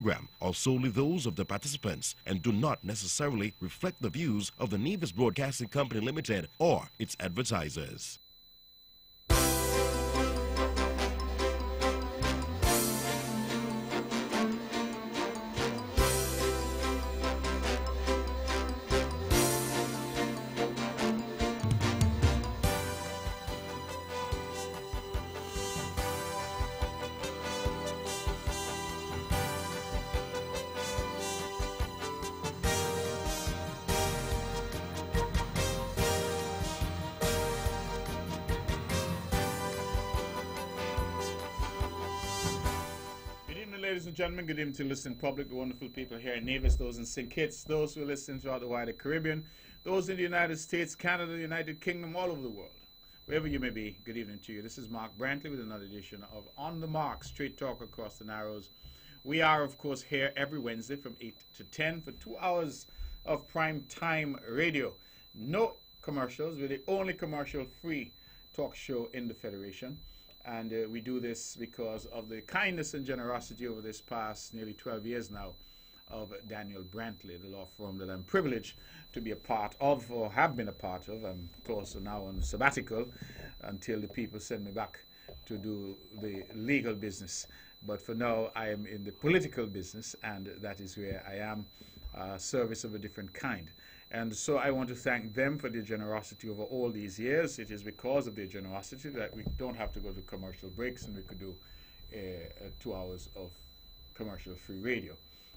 program are solely those of the participants and do not necessarily reflect the views of the Nevis Broadcasting Company Limited or its advertisers. Ladies and gentlemen, good evening to listening public, the wonderful people here in Nevis, those in St. Kitts, those who are listening throughout the wider Caribbean, those in the United States, Canada, the United Kingdom, all over the world. Wherever you may be, good evening to you. This is Mark Brantley with another edition of On the Mark, Straight Talk Across the Narrows. We are, of course, here every Wednesday from 8 to 10 for 2 hours of prime time radio. No commercials. We're the only commercial-free talk show in the Federation. And we do this because of the kindness and generosity over this past nearly 12 years now of Daniel Brantley, the law firm that I'm privileged to be a part of, or have been a part of. I'm, of course, now on sabbatical until the people send me back to do the legal business. But for now, I am in the political business, and that is where I am, service of a different kind. And so I want to thank them for their generosity over all these years. It is because of their generosity that we don't have to go to commercial breaks and we could do 2 hours of commercial-free radio.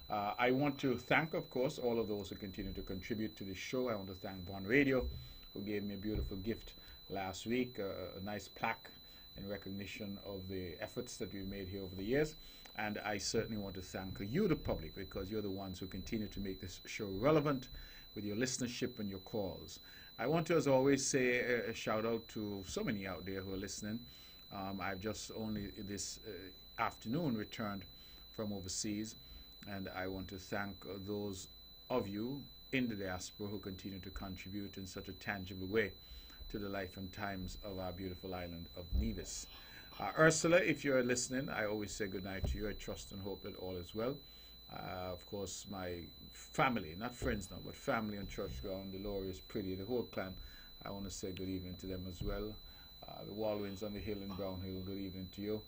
I want to thank, of course, all of those who continue to contribute to this show. I want to thank Bond Radio, who gave me a beautiful gift last week, a nice plaque in recognition of the efforts that we've made here over the years. And I certainly want to thank you, the public, because you're the ones who continue to make this show relevant with your listenership and your calls. I want to, as always, say a shout out to so many out there who are listening. I've just only this afternoon returned from overseas, and I want to thank those of you in the diaspora who continue to contribute in such a tangible way to the life and times of our beautiful island of Nevis. Ursula, if you're listening, I always say good night to you. I trust and hope that all is well. Of course, my family, not friends now, but family and church ground, the Lawyers, Pretty, the whole clan, I want to say good evening to them as well. The Walwins on the hill in Brown Hill, good evening to you.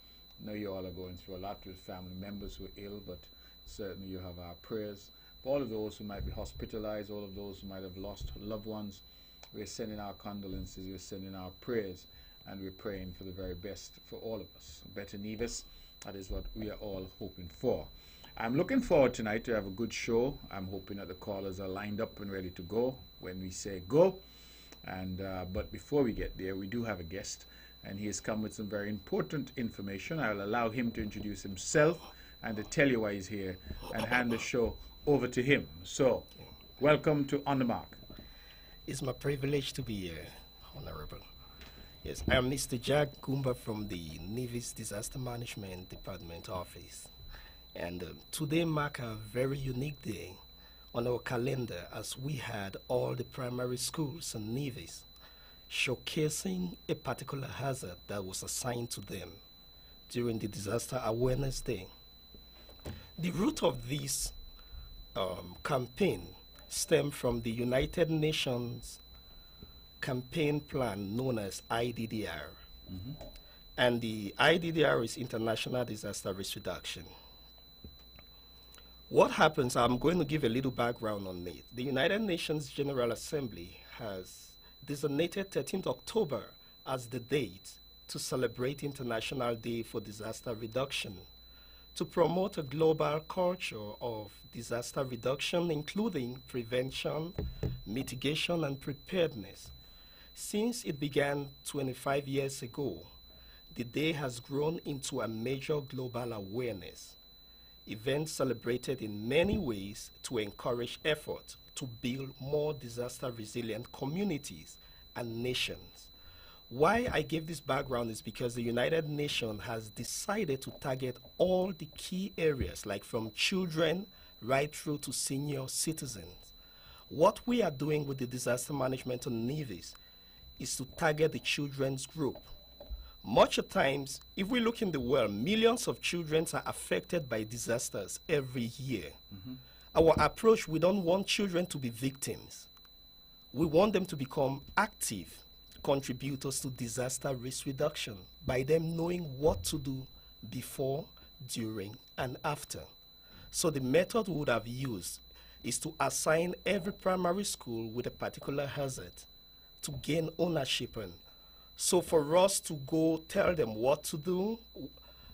I know you all are going through a lot with family members who are ill, but certainly you have our prayers. For all of those who might be hospitalized, all of those who might have lost loved ones, we're sending our condolences, we're sending our prayers, and we're praying for the very best for all of us. Better Nevis, that is what we are all hoping for. I'm looking forward tonight to have a good show. I'm hoping that the callers are lined up and ready to go when we say go. And but before we get there, we do have a guest, and he has come with some very important information. I'll allow him to introduce himself and to tell you why he's here and hand the show over to him. So, welcome to On the Mark. It's my privilege to be here, Honorable. Yes, I am Mr. Jack Goomba from the Nevis Disaster Management Department office. And today marks a very unique day on our calendar as we had all the primary schools in Nevis showcasing a particular hazard that was assigned to them during the Disaster Awareness Day. The root of this campaign stemmed from the United Nations campaign plan known as IDDR. And the IDDR is International Disaster Risk Reduction. What happens, I'm going to give a little background on it. The United Nations General Assembly has designated 13th October as the date to celebrate International Day for Disaster Reduction, to promote a global culture of disaster reduction, including prevention, mitigation, and preparedness. Since it began 25 years ago, the day has grown into a major global awareness event celebrated in many ways to encourage effort to build more disaster-resilient communities and nations. Why I give this background is because the United Nations has decided to target all the key areas, like from children right through to senior citizens. What we are doing with the disaster management on Nevis is to target the children's group. Much of times, if we look in the world, millions of children are affected by disasters every year. Our approach, we don't want children to be victims. We want them to become active contributors to disaster risk reduction by them knowing what to do before, during, and after. So the method we would have used is to assign every primary school with a particular hazard to gain ownership in. So for us to go tell them what to do,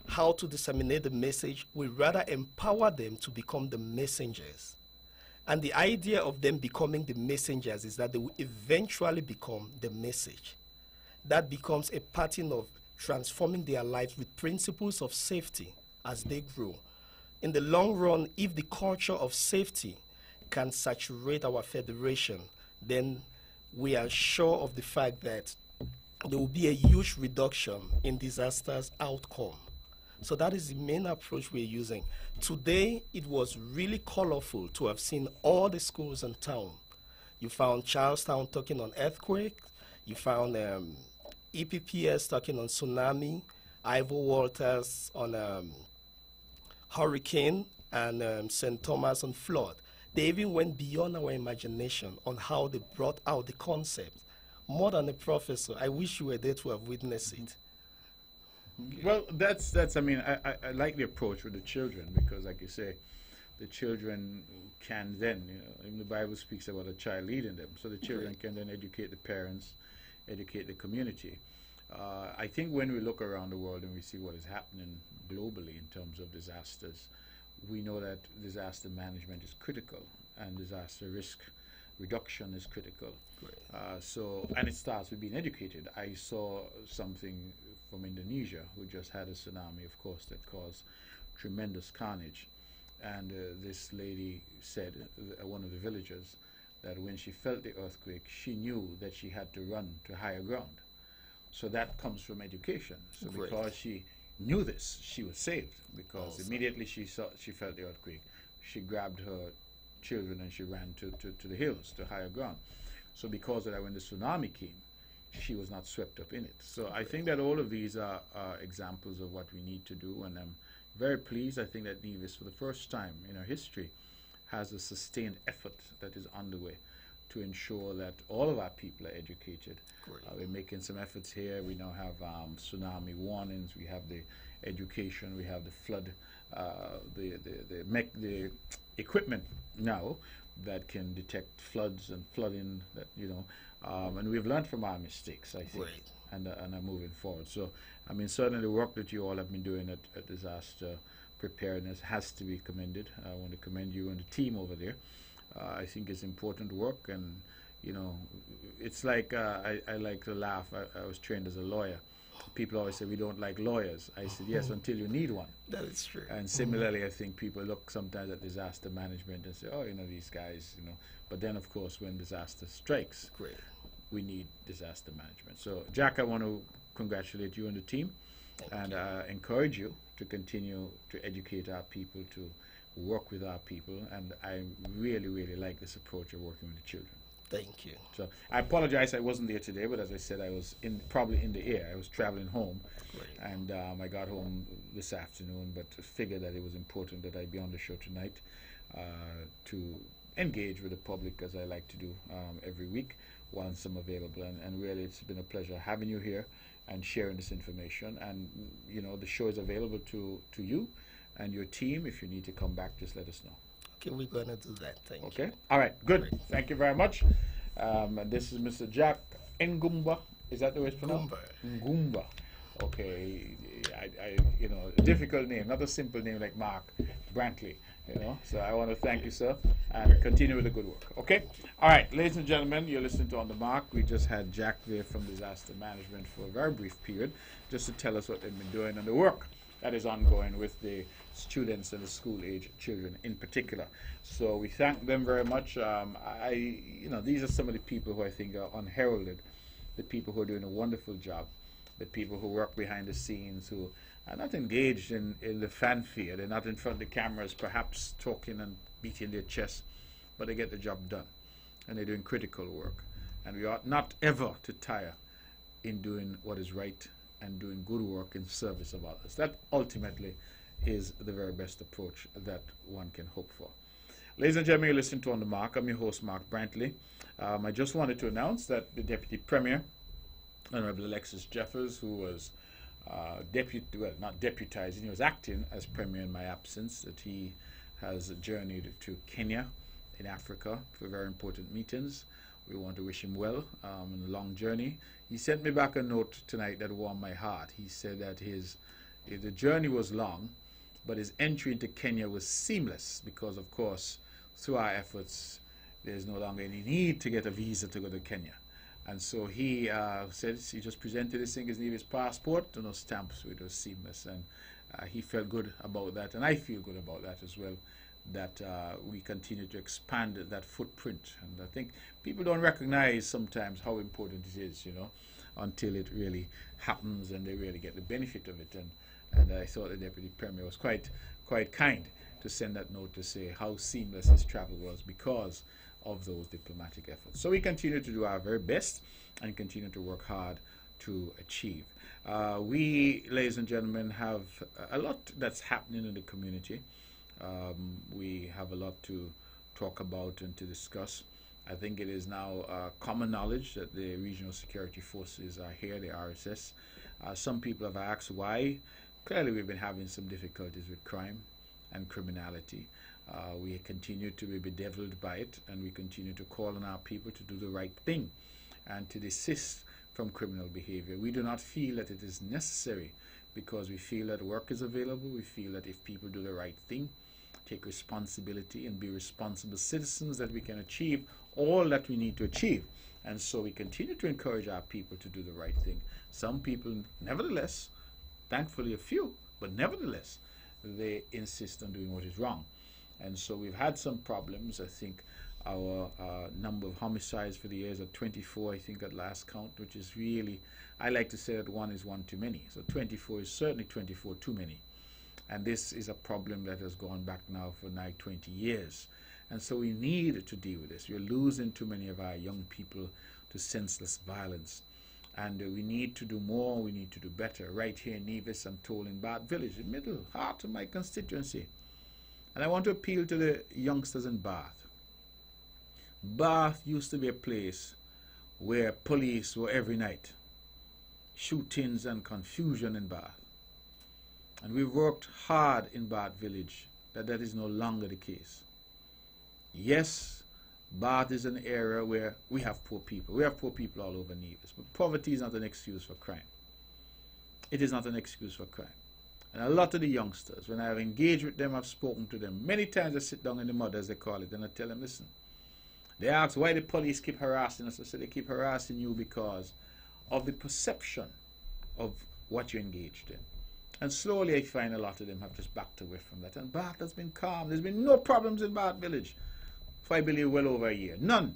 how to disseminate the message, we rather empower them to become the messengers. And the idea of them becoming the messengers is that they will eventually become the message. That becomes a pattern of transforming their lives with principles of safety as they grow. In the long run, if the culture of safety can saturate our federation, then we are sure of the fact that there will be a huge reduction in disasters outcome. So that is the main approach we're using. Today, it was really colorful to have seen all the schools in town. You found Charlestown talking on earthquake. You found EPPS talking on tsunami. Ivor Walters on hurricane, and St. Thomas on flood. They even went beyond our imagination on how they brought out the concept. More than a professor, I wish you were there to have witnessed it. Well, that's. I mean, I like the approach with the children because, like you say, the children can then, even the Bible speaks about a child leading them, so the children can then educate the parents, educate the community. I think when we look around the world and we see what is happening globally in terms of disasters, we know that disaster management is critical and disaster risk reduction is critical. And it starts with being educated. I saw something from Indonesia, who just had a tsunami, of course, that caused tremendous carnage. And this lady said, one of the villagers, that when she felt the earthquake, she knew that she had to run to higher ground. So that comes from education. So because she knew this, she was saved, because immediately she felt the earthquake, she grabbed her children and she ran to the hills, to higher ground. So because of that, when the tsunami came, she was not swept up in it. So I think that all of these are examples of what we need to do, and I'm very pleased. I think that Nevis, for the first time in our history, has a sustained effort that is underway to ensure that all of our people are educated. We're making some efforts here. We now have tsunami warnings. We have the education. We have the flood, the equipment now that can detect floods and flooding. That and we've learned from our mistakes, I think, and are moving forward. So, I mean, certainly the work that you all have been doing at disaster preparedness has to be commended. I want to commend you and the team over there. I think it's important work, and it's like I like to laugh. I was trained as a lawyer. People always say we don't like lawyers. I said yes, until you need one. That is true. And similarly, I think people look sometimes at disaster management and say, oh, these guys, But then, of course, when disaster strikes, we need disaster management. So, Jack, I want to congratulate you and the team, and encourage you to continue to educate our people, to work with our people, and I really, really like this approach of working with the children. Thank you. So I apologize I wasn't there today, but as I said, I was probably in the air. I was traveling home, and I got home this afternoon, but figured that it was important that I be on the show tonight to engage with the public, as I like to do every week once I'm available. And really, it's been a pleasure having you here and sharing this information. And the show is available to you and your team. If you need to come back, just let us know. Okay, we're going to do that. Thank you. Okay. All right. Good. Thank you very much. And this is Mr. Jack Ngumba. Is that the way it's pronounced? Ngumba. Okay. A difficult name, not a simple name like Mark Brantley. So I want to thank you, sir, and continue with the good work. Okay. All right, ladies and gentlemen, you're listening to On the Mark. We just had Jack there from Disaster Management for a very brief period, just to tell us what they've been doing and the work that is ongoing with the students and the school-age children in particular. So we thank them very much. These are some of the people who I think are unheralded, the people who are doing a wonderful job, the people who work behind the scenes, who are not engaged in the fanfare. They're not in front of the cameras, perhaps talking and beating their chest, but they get the job done, and they're doing critical work. And we ought not ever to tire in doing what is right and doing good work in service of others. That ultimately is the very best approach that one can hope for. Ladies and gentlemen, you listen to On the Mark. I'm your host, Mark Brantley. I just wanted to announce that the Deputy Premier, Honorable Alexis Jeffers, who was not deputizing, he was acting as Premier in my absence, that he has journeyed to Kenya in Africa for very important meetings. We want to wish him well on a long journey. He sent me back a note tonight that warmed my heart. He said that the journey was long, but his entry into Kenya was seamless because, of course, through our efforts, there's no longer any need to get a visa to go to Kenya. And so he said he just presented his thing, his passport, and no stamps, so it was seamless. And he felt good about that, and I feel good about that as well, that we continue to expand that footprint. And I think people don't recognize sometimes how important it is, until it really happens and they really get the benefit of it. And I thought the Deputy Premier was quite kind to send that note to say how seamless his travel was because of those diplomatic efforts. So we continue to do our very best and continue to work hard to achieve. We, ladies and gentlemen, have a lot that's happening in the community. We have a lot to talk about and to discuss. I think it is now common knowledge that the Regional Security Forces are here, the RSS. Some people have asked why. Clearly we've been having some difficulties with crime and criminality. We continue to be bedeviled by it, and we continue to call on our people to do the right thing and to desist from criminal behavior. We do not feel that it is necessary because we feel that work is available. We feel that if people do the right thing, take responsibility and be responsible citizens, that we can achieve all that we need to achieve. And so we continue to encourage our people to do the right thing. Some people, nevertheless, thankfully a few, but nevertheless, they insist on doing what is wrong. And so we've had some problems. I think our number of homicides for the year is at 24, I think, at last count, which is really, I like to say that one is one too many. So 24 is certainly 24 too many. And this is a problem that has gone back now for nigh 20 years. And so we need to deal with this. We're losing too many of our young people to senseless violence. And we need to do more, we need to do better. Right here in Nevis, I'm told, in Bath Village, the middle heart of my constituency. And I want to appeal to the youngsters in Bath. Bath used to be a place where police were every night. Shootings and confusion in Bath. And we've worked hard in Bath Village that is no longer the case. Yes, Bath is an area where we have poor people. We have poor people all over Nevis. But poverty is not an excuse for crime. It is not an excuse for crime. And a lot of the youngsters, when I have engaged with them, I've spoken to them. Many times I sit down in the mud, as they call it, and I tell them, listen, they ask why the police keep harassing us. I say they keep harassing you because of the perception of what you're engaged in. And slowly I find a lot of them have just backed away from that. And Bath has been calm. There's been no problems in Bath Village for, I believe, well over a year. None.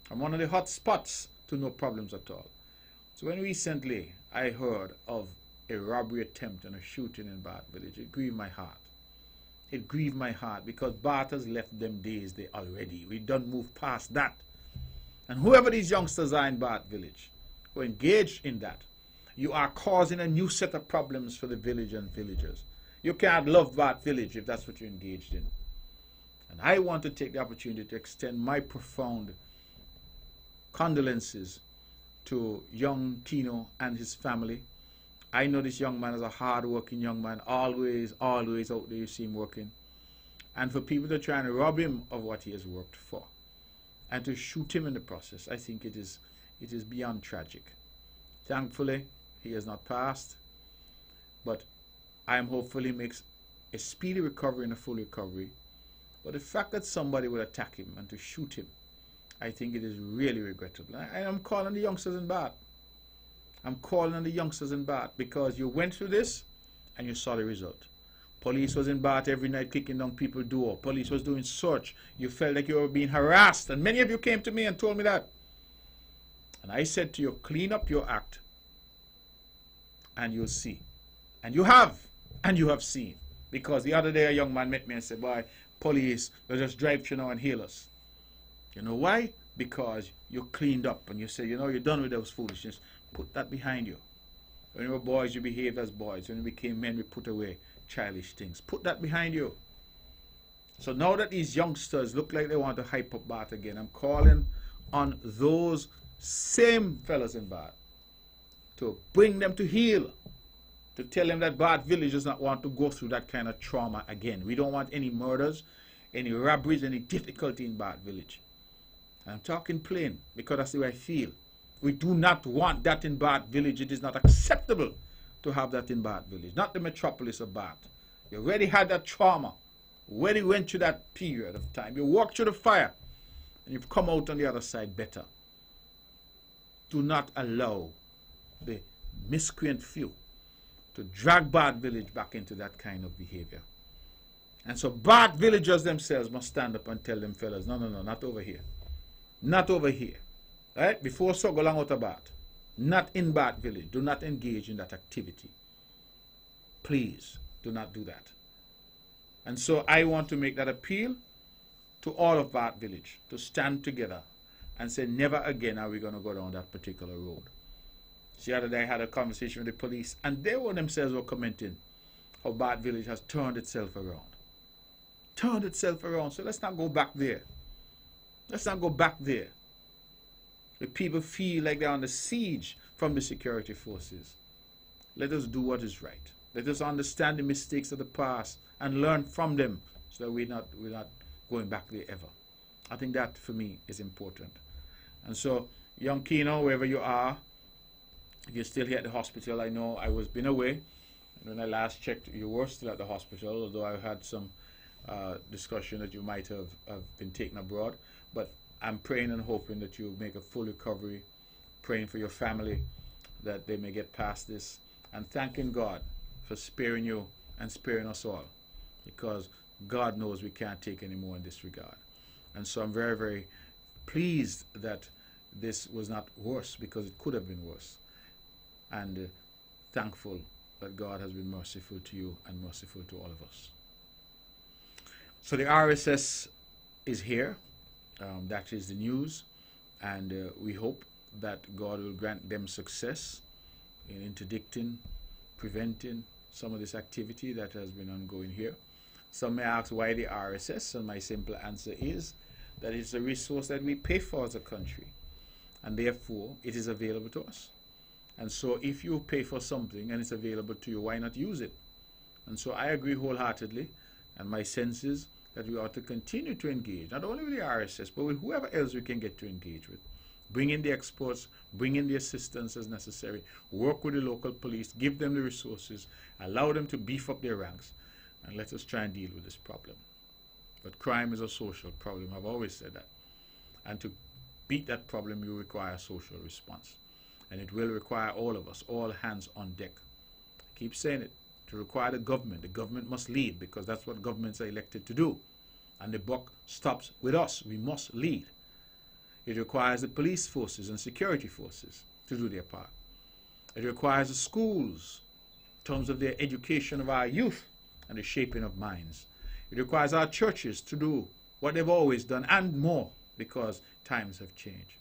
From one of the hot spots to no problems at all. So when recently I heard of a robbery attempt and a shooting in Bath Village, it grieved my heart. It grieved my heart because Bath has left them days there already. We don't move past that. And whoever these youngsters are in Bath Village who are engaged in that, you are causing a new set of problems for the village and villagers. You can't love Bath Village if that's what you're engaged in. And I want to take the opportunity to extend my profound condolences to young Tino and his family. I know this young man is a hard-working young man, always out there you see him working. And for people to try and rob him of what he has worked for and to shoot him in the process, I think it is beyond tragic. Thankfully, he has not passed, but I am hopeful he makes a speedy recovery and a full recovery. But the fact that somebody would attack him and to shoot him, I think it is really regrettable. I am calling the youngsters in Bath. I'm calling on the youngsters in Bath because you went through this and you saw the result. Police was in Bath every night kicking down people's door. Police was doing search. You felt like you were being harassed. And many of you came to me and told me that. And I said to you, clean up your act and you'll see. And you have seen. Because the other day a young man met me and said, boy, police, they'll just drive through now and hail us. You know why? Because you cleaned up and you said, you know, you're done with those foolishness. Put that behind you. When we were boys, you behaved as boys. When we became men, we put away childish things. Put that behind you. So now that these youngsters look like they want to hype up Bath again, I'm calling on those same fellas in Bath to bring them to heel, to tell them that Bath Village does not want to go through that kind of trauma again. We don't want any murders, any robberies, any difficulty in Bath Village. I'm talking plain because that's the way I feel. We do not want that in Bath Village. It is not acceptable to have that in Bath Village, not the metropolis of Bath. You already had that trauma. Already went through that period of time. You walked through the fire and you've come out on the other side better. Do not allow the miscreant few to drag Bath Village back into that kind of behavior. And so Bath villagers themselves must stand up and tell them fellas, no, not over here. Not over here. Right? Before so go long out of Bath. Not in Bath Village. Do not engage in that activity. Please do not do that. And so I want to make that appeal to all of Bath Village to stand together and say never again are we going to go down that particular road. The other day I had a conversation with the police and they themselves were commenting how Bath Village has turned itself around. Turned itself around. So let's not go back there. Let's not go back there. The people feel like they're under siege from the security forces. Let us do what is right. Let us understand the mistakes of the past and learn from them so that we're not going back there ever. I think that for me is important. And so, young Keno, wherever you are, if you're still here at the hospital, I know I was been away. And when I last checked, you were still at the hospital, although I had some discussion that you might have been taken abroad. But I'm praying and hoping that you make a full recovery, praying for your family, that they may get past this, and thanking God for sparing you and sparing us all, because God knows we can't take any more in this regard. And so I'm very, very pleased that this was not worse, because it could have been worse, and thankful that God has been merciful to you and merciful to all of us. So the RSS is here. That is the news, and we hope that God will grant them success in interdicting, preventing some of this activity that has been ongoing here. Some may ask why the RSS, and my simple answer is that it's a resource that we pay for as a country, and therefore it is available to us. And so if you pay for something and it's available to you, why not use it? And so I agree wholeheartedly, and my sense is that we ought to continue to engage, not only with the RSS, but with whoever else we can get to engage with. Bring in the experts, bring in the assistance as necessary, work with the local police, give them the resources, allow them to beef up their ranks, and let us try and deal with this problem. But crime is a social problem, I've always said that. And to beat that problem, you require a social response. And it will require all of us, all hands on deck. I keep saying it. To require the government must lead, because that's what governments are elected to do. And the buck stops with us. We must lead. It requires the police forces and security forces to do their part. It requires the schools in terms of their education of our youth and the shaping of minds. It requires our churches to do what they've always done and more, because times have changed.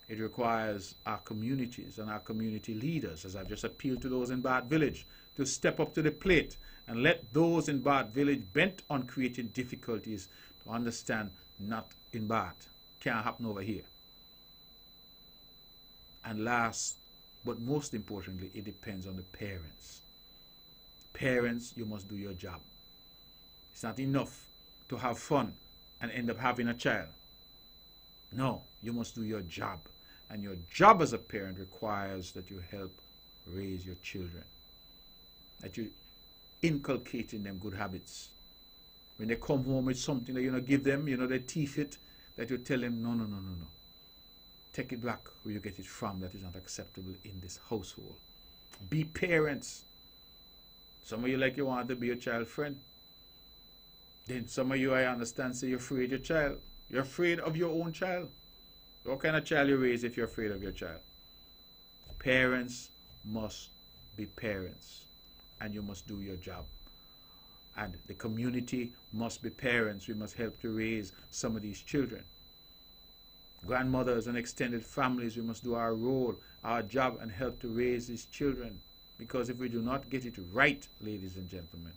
It requires our communities and our community leaders, as I've just appealed to those in Bath Village, to step up to the plate and let those in Bath Village bent on creating difficulties to understand not in Bath. Can't happen over here. And last, but most importantly, it depends on the parents. Parents, you must do your job. It's not enough to have fun and end up having a child. No, you must do your job. And your job as a parent requires that you help raise your children, that you inculcate in them good habits. When they come home with something that you give them, they teeth it, that you tell them, no. Take it back where you get it from. That is not acceptable in this household. Be parents. Some of you you want to be your child friend. Then some of you, I understand, say you're afraid of your child. You're afraid of your own child. What kind of child you raise if you're afraid of your child? Parents must be parents, and you must do your job. And the community must be parents. We must help to raise some of these children. Grandmothers and extended families, we must do our role, our job, and help to raise these children. Because if we do not get it right, ladies and gentlemen,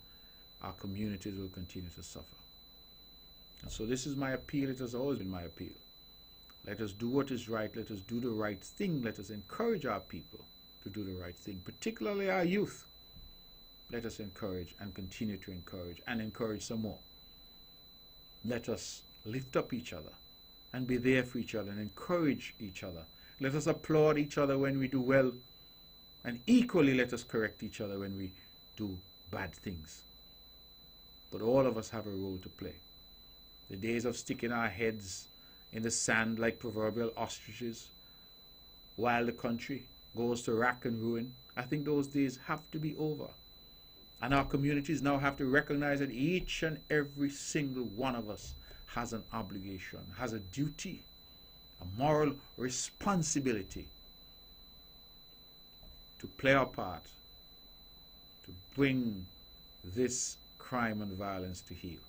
our communities will continue to suffer. And so this is my appeal. It has always been my appeal. Let us do what is right. Let us do the right thing. Let us encourage our people to do the right thing, particularly our youth. Let us encourage and continue to encourage and encourage some more. Let us lift up each other and be there for each other and encourage each other. Let us applaud each other when we do well, and equally let us correct each other when we do bad things. But all of us have a role to play. The days of sticking our heads in the sand like proverbial ostriches while the country goes to rack and ruin, I think those days have to be over. And our communities now have to recognize that each and every single one of us has an obligation, has a duty, a moral responsibility to play our part to bring this crime and violence to heel.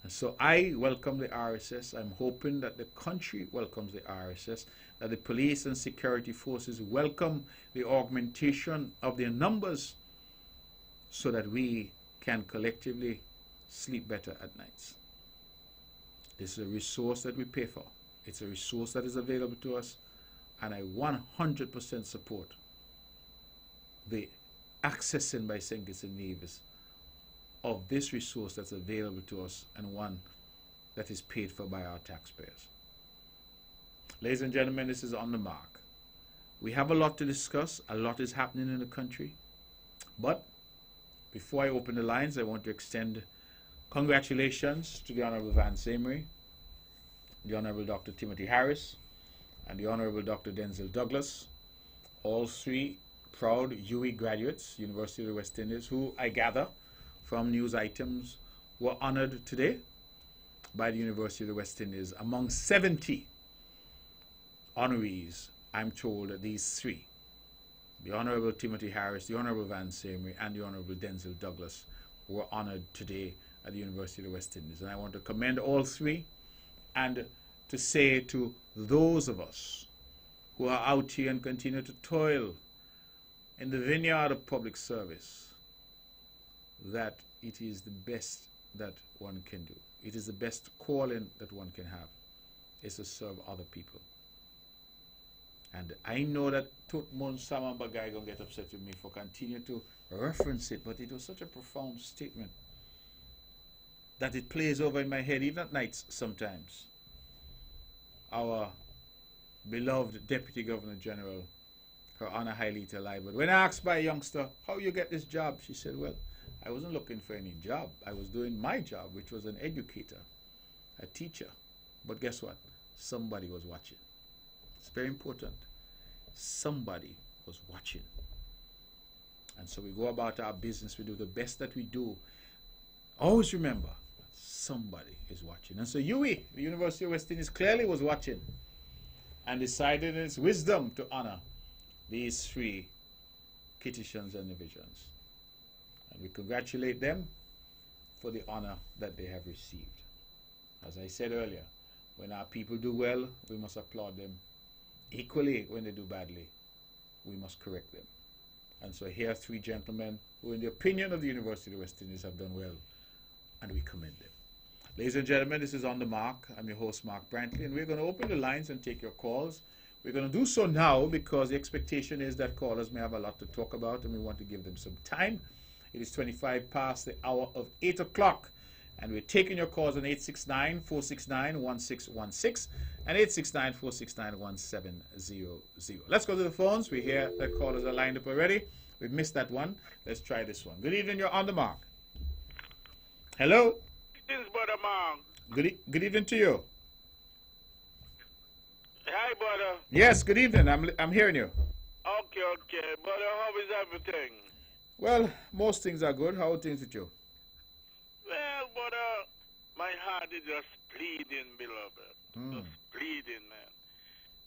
And so I welcome the RSS. I'm hoping that the country welcomes the RSS, that the police and security forces welcome the augmentation of their numbers so that we can collectively sleep better at nights. This is a resource that we pay for. It's a resource that is available to us, and I 100% support the accessing by St. Kitts and Nevis of this resource that's available to us, and one that is paid for by our taxpayers. Ladies and gentlemen, this is On the Mark. We have a lot to discuss. A lot is happening in the country. But before I open the lines, I want to extend congratulations to the Honorable Vance Amory, the Honorable Dr. Timothy Harris, and the Honorable Dr. Denzel Douglas, all three proud UWI graduates, University of the West Indies, who I gather from news items were honored today by the University of the West Indies. Among 70 honorees, I'm told that these three, the Honorable Timothy Harris, the Honorable Vance Amory, and the Honorable Denzel Douglas, were honored today at the University of the West Indies. And I want to commend all three and to say to those of us who are out here and continue to toil in the vineyard of public service, that it is the best that one can do. It is the best calling that one can have, is to serve other people. And I know that Tutmon Saman Bagay gonna get upset with me for continue to reference it, but it was such a profound statement that it plays over in my head even at nights sometimes. Our beloved Deputy Governor General, Her Honor Hailita Liebert, when asked by a youngster, how you get this job, she said, well, I wasn't looking for any job. I was doing my job, which was an educator, a teacher. But guess what? Somebody was watching. It's very important. Somebody was watching. And so we go about our business. We do the best that we do. Always remember, somebody is watching. And so UWI, the University of West Indies, clearly was watching and decided in its wisdom to honor these three Kittitians and divisions. And we congratulate them for the honor that they have received. As I said earlier, when our people do well, we must applaud them. Equally, when they do badly, we must correct them. And so here are three gentlemen who, in the opinion of the University of the West Indies, have done well, and we commend them. Ladies and gentlemen, this is On the Mark. I'm your host, Mark Brantley, and we're going to open the lines and take your calls. We're going to do so now because the expectation is that callers may have a lot to talk about, and we want to give them some time. It is 25 past the hour of 8 o'clock, and we're taking your calls on 869-469-1616 and 869-469-1700. Let's go to the phones. We hear that callers are lined up already. We've missed that one. Let's try this one. Good evening. You're On the Mark. Hello. This is Brother Mark. Good evening to you. Hi, brother. Yes, good evening. I'm hearing you. Okay. Brother, how is everything? Well, most things are good. How are things with you? Well, brother, my heart is just bleeding, beloved. Just bleeding, man.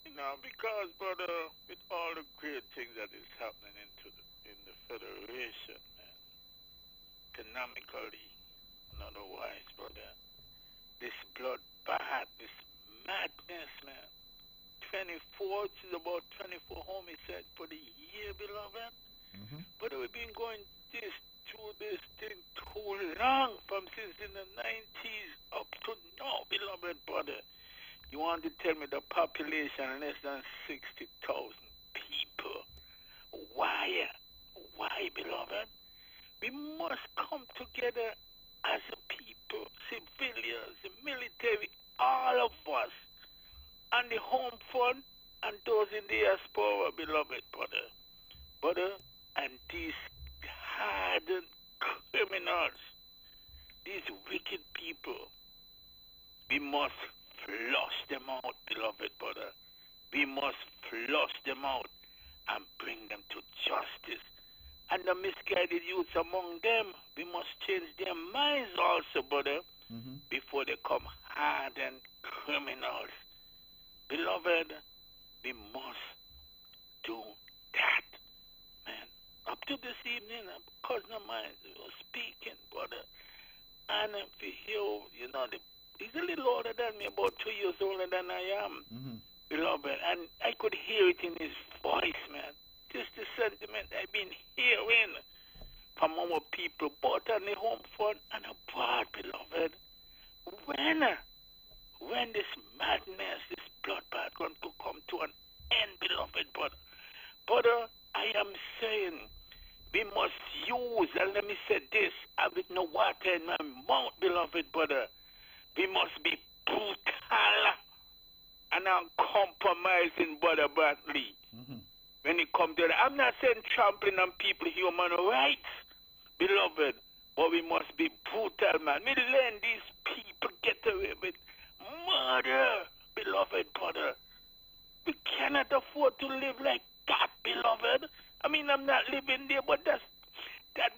You know, because, brother, with all the great things that is happening in the Federation, man, economically and otherwise, brother, this bloodbath, this madness, man, 24th, is about 24 homicides for the year, beloved. But we've been going through this thing too long, from since in the 90s up to now, beloved brother. You want to tell me the population less than 60,000 people? Why? Why, beloved? We must come together as a people, civilians, the military, all of us, and the home front and those in the diaspora, beloved brother. Brother, and these hardened criminals, these wicked people, we must flush them out, beloved brother. We must flush them out and bring them to justice. And the misguided youths among them, we must change their minds also, brother, before they come hardened criminals. Beloved, we must do that, man. Up to this evening, a cousin of mine was speaking, brother. And if you hear, he's a little older than me, about 2 years older than I am, beloved. And I could hear it in his voice, man. Just the sentiment I've been hearing from our people, both on the home front and abroad, beloved. When this madness, this bloodbath going to come to an end, beloved brother. Brother, I am saying we must use, and let me say this, with no water in my mouth, beloved brother. We must be brutal and uncompromising, brother Bradley. When it comes to that, I'm not saying trampling on people's human rights, beloved, but we must be brutal, man. We let these people get away with murder, beloved brother. We cannot afford to live like that, beloved. I mean, I'm not living there, but that's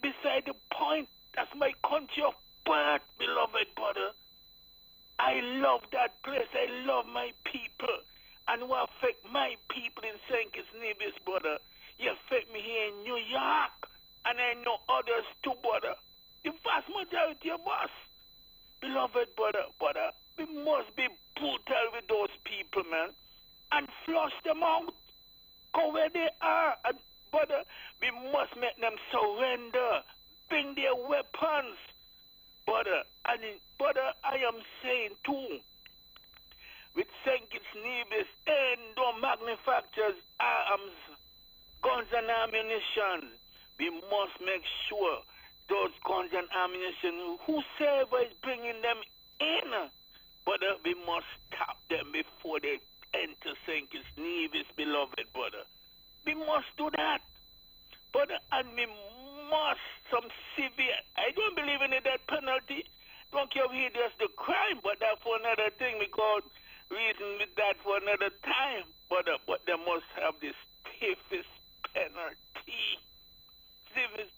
beside the point. That's my country of birth, beloved brother. I love that place. I love my people. And what affect my people in St. Kitts Nevis, brother, you affect me here in New York. And I know others too, brother. The vast majority of us. Beloved brother, we must be brutal with those people, man. And flush them out. Go where they are. And, brother, we must make them surrender. Bring their weapons. Brother, I am saying too, with St. Kitts Nevis and the manufacturers arms, guns and ammunition, we must make sure those guns and ammunition, whosoever is bringing them in, brother, we must stop them before they enter St. Kitts Nevis, beloved brother. We must do that, brother, and we must some severe. I don't believe in the death penalty. Don't care if he does the crime, but that's for another thing. We call reason with that for another time. But they must have the stiffest penalty, stiffest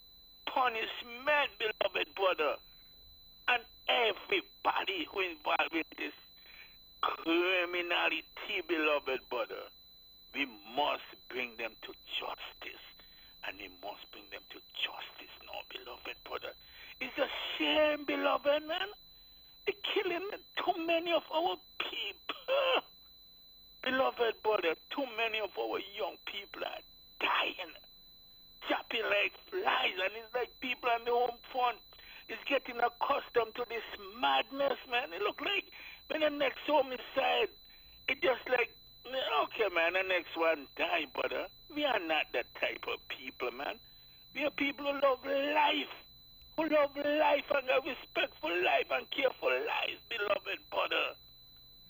punishment, beloved brother. And everybody who involved in this criminality, beloved brother, we must bring them to justice. And we must bring them to justice now, beloved brother. It's a shame, beloved man. They're killing too many of our people. Beloved brother, too many of our young people are dying, chopping like flies, and it's like people on the home front is getting accustomed to this madness, man. It look like when the next homicide, it just like, okay, man, the next one die, brother. We are not that type of people, man. We are people who love life. Who love life and have respect for life and care for life, beloved brother.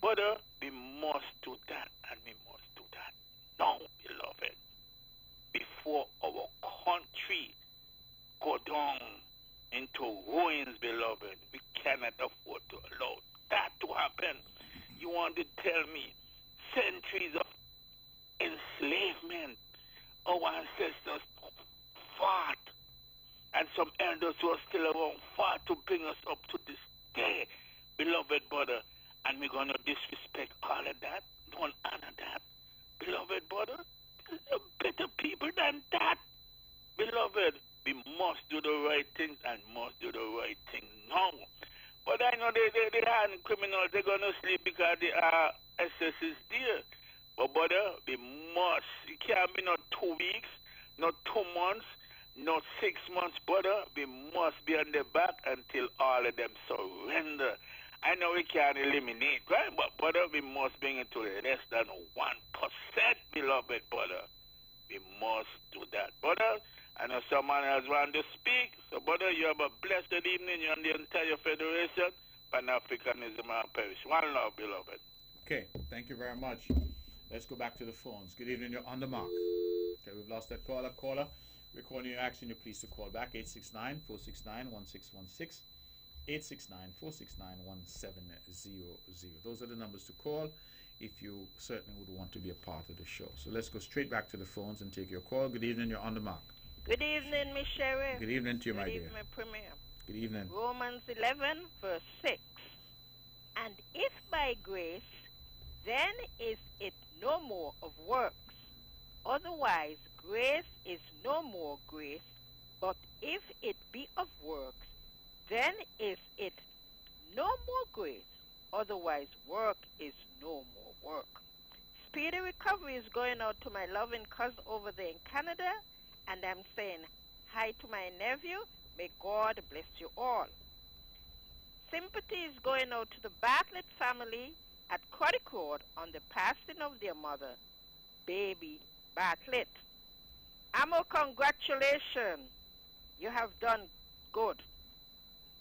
Brother, we must do that, and we must do that now, beloved. Before our country go down into ruins, beloved, we cannot afford to allow that to happen. You want to tell me centuries of enslavement, our ancestors fought, and some elders who are still around fought to bring us up to this day, beloved brother, and we're going to disrespect all of that, don't honor that, beloved brother. There are better people than that, beloved. We must do the right things and must do the right thing now. But I know they are criminals, they're going to sleep because the SS is there. But brother, we must. It can't be not 2 weeks, not 2 months, not 6 months, brother. We must be on the back until all of them surrender. I know we can't eliminate, right? But brother, we must bring it to less than 1%, beloved brother. We must do that, brother. I know someone else want to speak. So, brother, you have a blessed evening. You and the entire Federation, Pan-Africanism and Perish. One love, beloved. Okay, thank you very much. Let's go back to the phones. Good evening, you're on the mark. Okay, we've lost that caller. We're calling you, asking you please to call back. 869-469-1616. 869-469-1700. Those are the numbers to call if you certainly would want to be a part of the show. So let's go straight back to the phones and take your call. Good evening, you're on the mark. Good evening, Miss Sheriff. Good evening to you, my dear. Good evening, Premier. Good evening. Romans 11, verse 6. And if by grace, then is it no more of works. Otherwise, grace is no more grace. But if it be of works, then is it no more grace. Otherwise, work is no more work. Speedy recovery is going out to my loving cousin over there in Canada, and I'm saying hi to my nephew. May God bless you all. Sympathy is going out to the Bartlett family at Cuddick Road on the passing of their mother, baby Bartlett. Amo, congratulations. You have done good.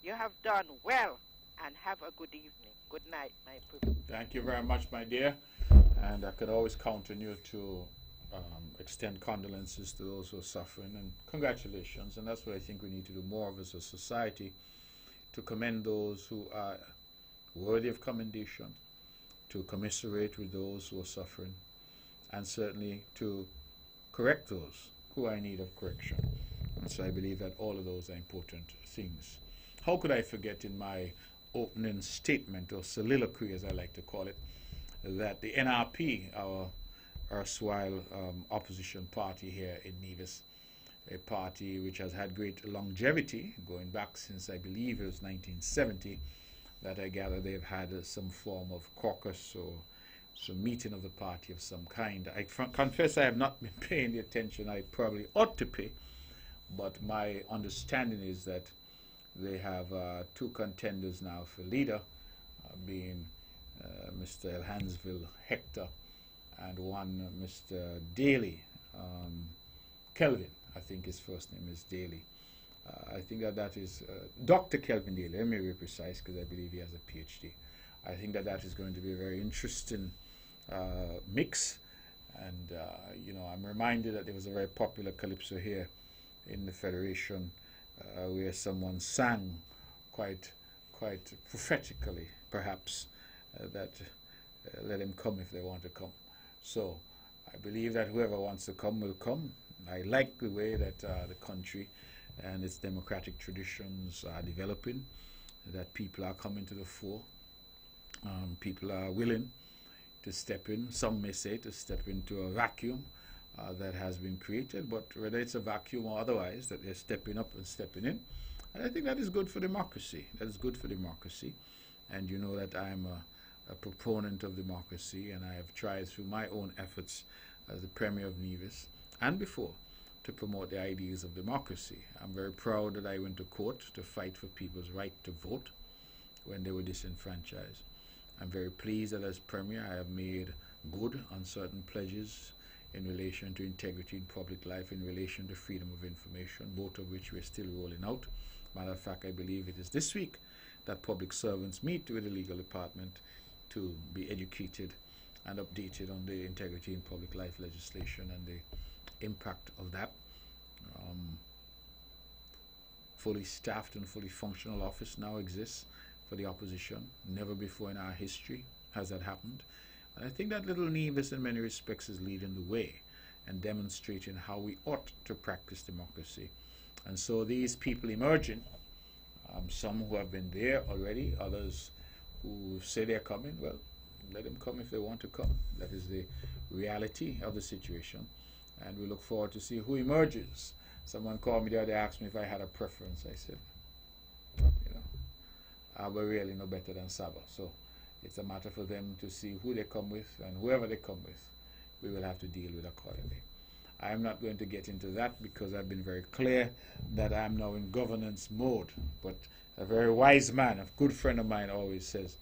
You have done well, and have a good evening. Good night, my people. Thank you very much, my dear. And I could always count on you to extend condolences to those who are suffering, and congratulations. And that's what I think we need to do more of as a society, to commend those who are worthy of commendation, to commiserate with those who are suffering, and certainly to correct those who are in need of correction. And so I believe that all of those are important things. How could I forget in my opening statement, or soliloquy as I like to call it, that the NRP, our erstwhile opposition party here in Nevis, a party which has had great longevity, going back since I believe it was 1970, that I gather they've had some form of caucus or some meeting of the party of some kind. I confess I have not been paying the attention I probably ought to pay, but my understanding is that they have two contenders now for leader, being Mr. Elhansville Hector and one Mr. Daly, Kelvin, I think his first name is Daly. I think that is Dr. Kelvin Daly, let me be precise because I believe he has a PhD. I think that is going to be a very interesting mix, and you know, I'm reminded that there was a very popular calypso here in the Federation where someone sang quite prophetically, perhaps, that let them come if they want to come. So I believe that whoever wants to come will come. I like the way that the country and its democratic traditions are developing, that people are coming to the fore. People are willing to step in, some may say to step into a vacuum that has been created, but whether it's a vacuum or otherwise, that they're stepping up and stepping in. And I think that is good for democracy. That is good for democracy. And you know that I'm a proponent of democracy, and I have tried through my own efforts as the Premier of Nevis and before to promote the ideas of democracy. I'm very proud that I went to court to fight for people's right to vote when they were disenfranchised. I'm very pleased that as Premier I have made good on certain pledges in relation to integrity in public life, in relation to freedom of information, both of which we're still rolling out. Matter of fact, I believe it is this week that public servants meet with the legal department to be educated and updated on the integrity in public life legislation and the impact of that. Fully staffed and fully functional office now exists for the opposition. Never before in our history has that happened. And I think that little Nevis in many respects is leading the way and demonstrating how we ought to practice democracy. And so these people emerging, some who have been there already, others who say they're coming, well, let them come if they want to come. That is the reality of the situation. And we look forward to see who emerges. Someone called me the other day, asked me if I had a preference. I said, you know, Abba really no better than Saba. So it's a matter for them to see who they come with, and whoever they come with, we will have to deal with accordingly. I am not going to get into that because I've been very clear that I'm now in governance mode. But a very wise man, a good friend of mine, always says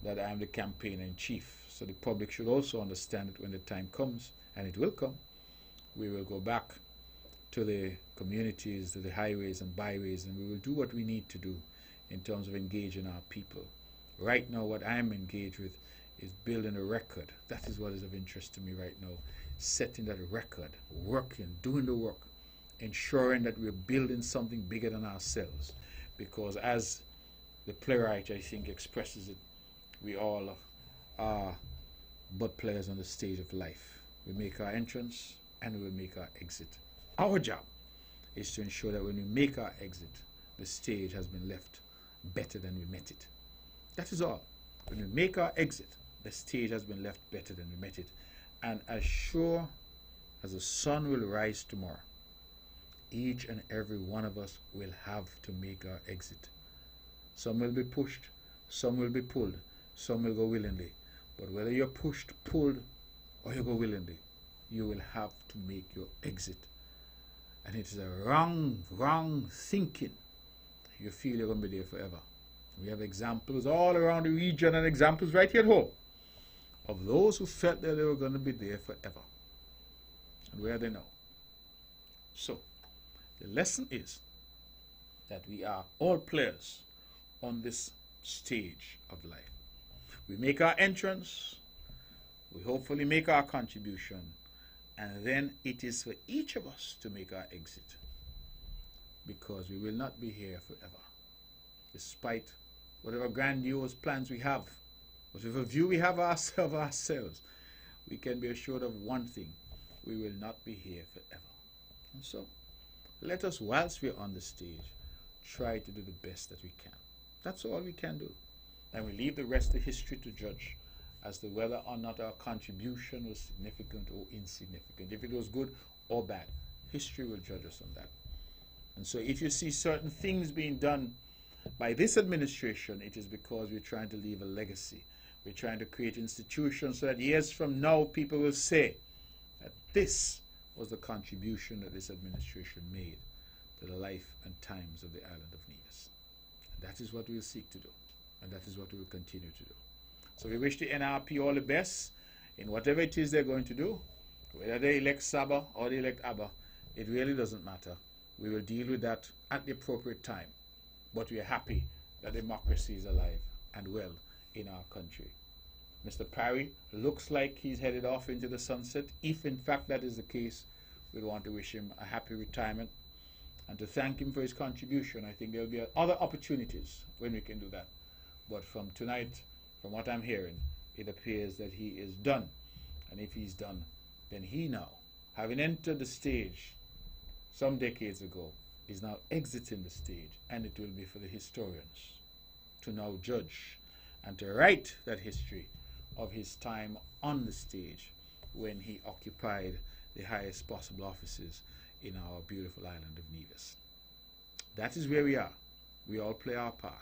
that I am the campaigner in chief. So the public should also understand that when the time comes, and it will come, we will go back to the communities, to the highways and byways, and we will do what we need to do in terms of engaging our people. Right now, what I'm engaged with is building a record. That is what is of interest to me right now. Setting that record, working, doing the work, ensuring that we're building something bigger than ourselves. Because as the playwright, I think, expresses it, we all are but players on the stage of life. We make our entrance and we will make our exit. Our job is to ensure that when we make our exit, the stage has been left better than we met it. That is all. When we make our exit, the stage has been left better than we met it. And as sure as the sun will rise tomorrow, each and every one of us will have to make our exit. Some will be pushed, some will be pulled, some will go willingly. But whether you're pushed, pulled, or you go willingly, you will have to make your exit. And it is a wrong thinking. You feel you're going to be there forever. We have examples all around the region and examples right here at home of those who felt that they were going to be there forever. And where are they now? So, the lesson is that we are all players on this stage of life. We make our entrance, we hopefully make our contribution, and then it is for each of us to make our exit. Because we will not be here forever. Despite whatever grandiose plans we have, whatever view we have of ourselves, we can be assured of one thing: we will not be here forever. And so, let us, whilst we're on the stage, try to do the best that we can. That's all we can do. And we leave the rest of history to judge as to whether or not our contribution was significant or insignificant. If it was good or bad, history will judge us on that. And so if you see certain things being done by this administration, it is because we're trying to leave a legacy. We're trying to create institutions so that years from now people will say that this was the contribution that this administration made to the life and times of the island of Nevis. And that is what we'll seek to do. And that is what we will continue to do. So we wish the NRP all the best in whatever it is they're going to do. Whether they elect Saba or they elect Abba, it really doesn't matter. We will deal with that at the appropriate time. But we are happy that democracy is alive and well in our country. Mr. Parry looks like he's headed off into the sunset. If in fact that is the case, we want to wish him a happy retirement and to thank him for his contribution. I think there will be other opportunities when we can do that. But from tonight, from what I'm hearing, it appears that he is done. And if he's done, then he now, having entered the stage some decades ago, is now exiting the stage, and it will be for the historians to now judge and to write that history of his time on the stage when he occupied the highest possible offices in our beautiful island of Nevis. That is where we are. We all play our part.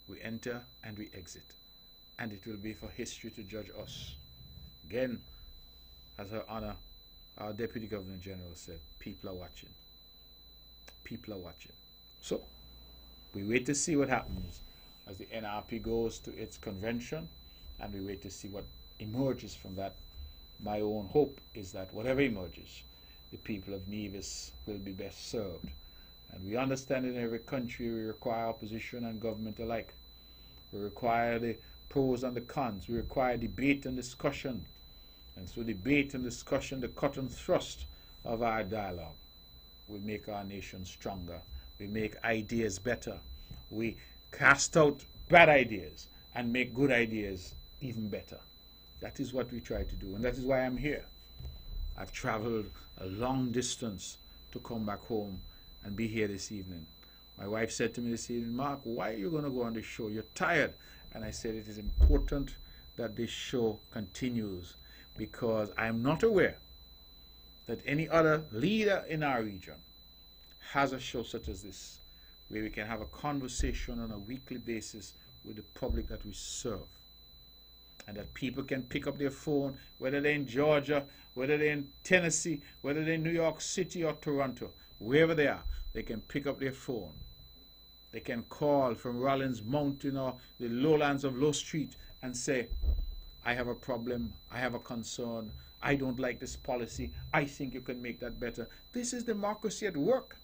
We enter and we exit. And it will be for history to judge us. Again, as Her Honor, our Deputy Governor General said, people are watching. People are watching. So, we wait to see what happens as the NRP goes to its convention, and we wait to see what emerges from that. My own hope is that whatever emerges, the people of Nevis will be best served. And we understand in every country we require opposition and government alike. We require the pros and the cons. We require debate and discussion. And through debate and discussion, the cut and thrust of our dialogue will make our nation stronger. We make ideas better. We cast out bad ideas and make good ideas even better. That is what we try to do, and that is why I'm here. I've traveled a long distance to come back home and be here this evening. My wife said to me this evening, Mark, why are you going to go on this show? You're tired. And I said it is important that this show continues because I'm not aware that any other leader in our region has a show such as this, where we can have a conversation on a weekly basis with the public that we serve. and that people can pick up their phone, whether they're in Georgia, whether they're in Tennessee, whether they're in New York City or Toronto, wherever they are, they can pick up their phone. They can call from Rollins Mountain or the lowlands of Low Street and say, I have a problem, I have a concern, I don't like this policy, I think you can make that better. This is democracy at work.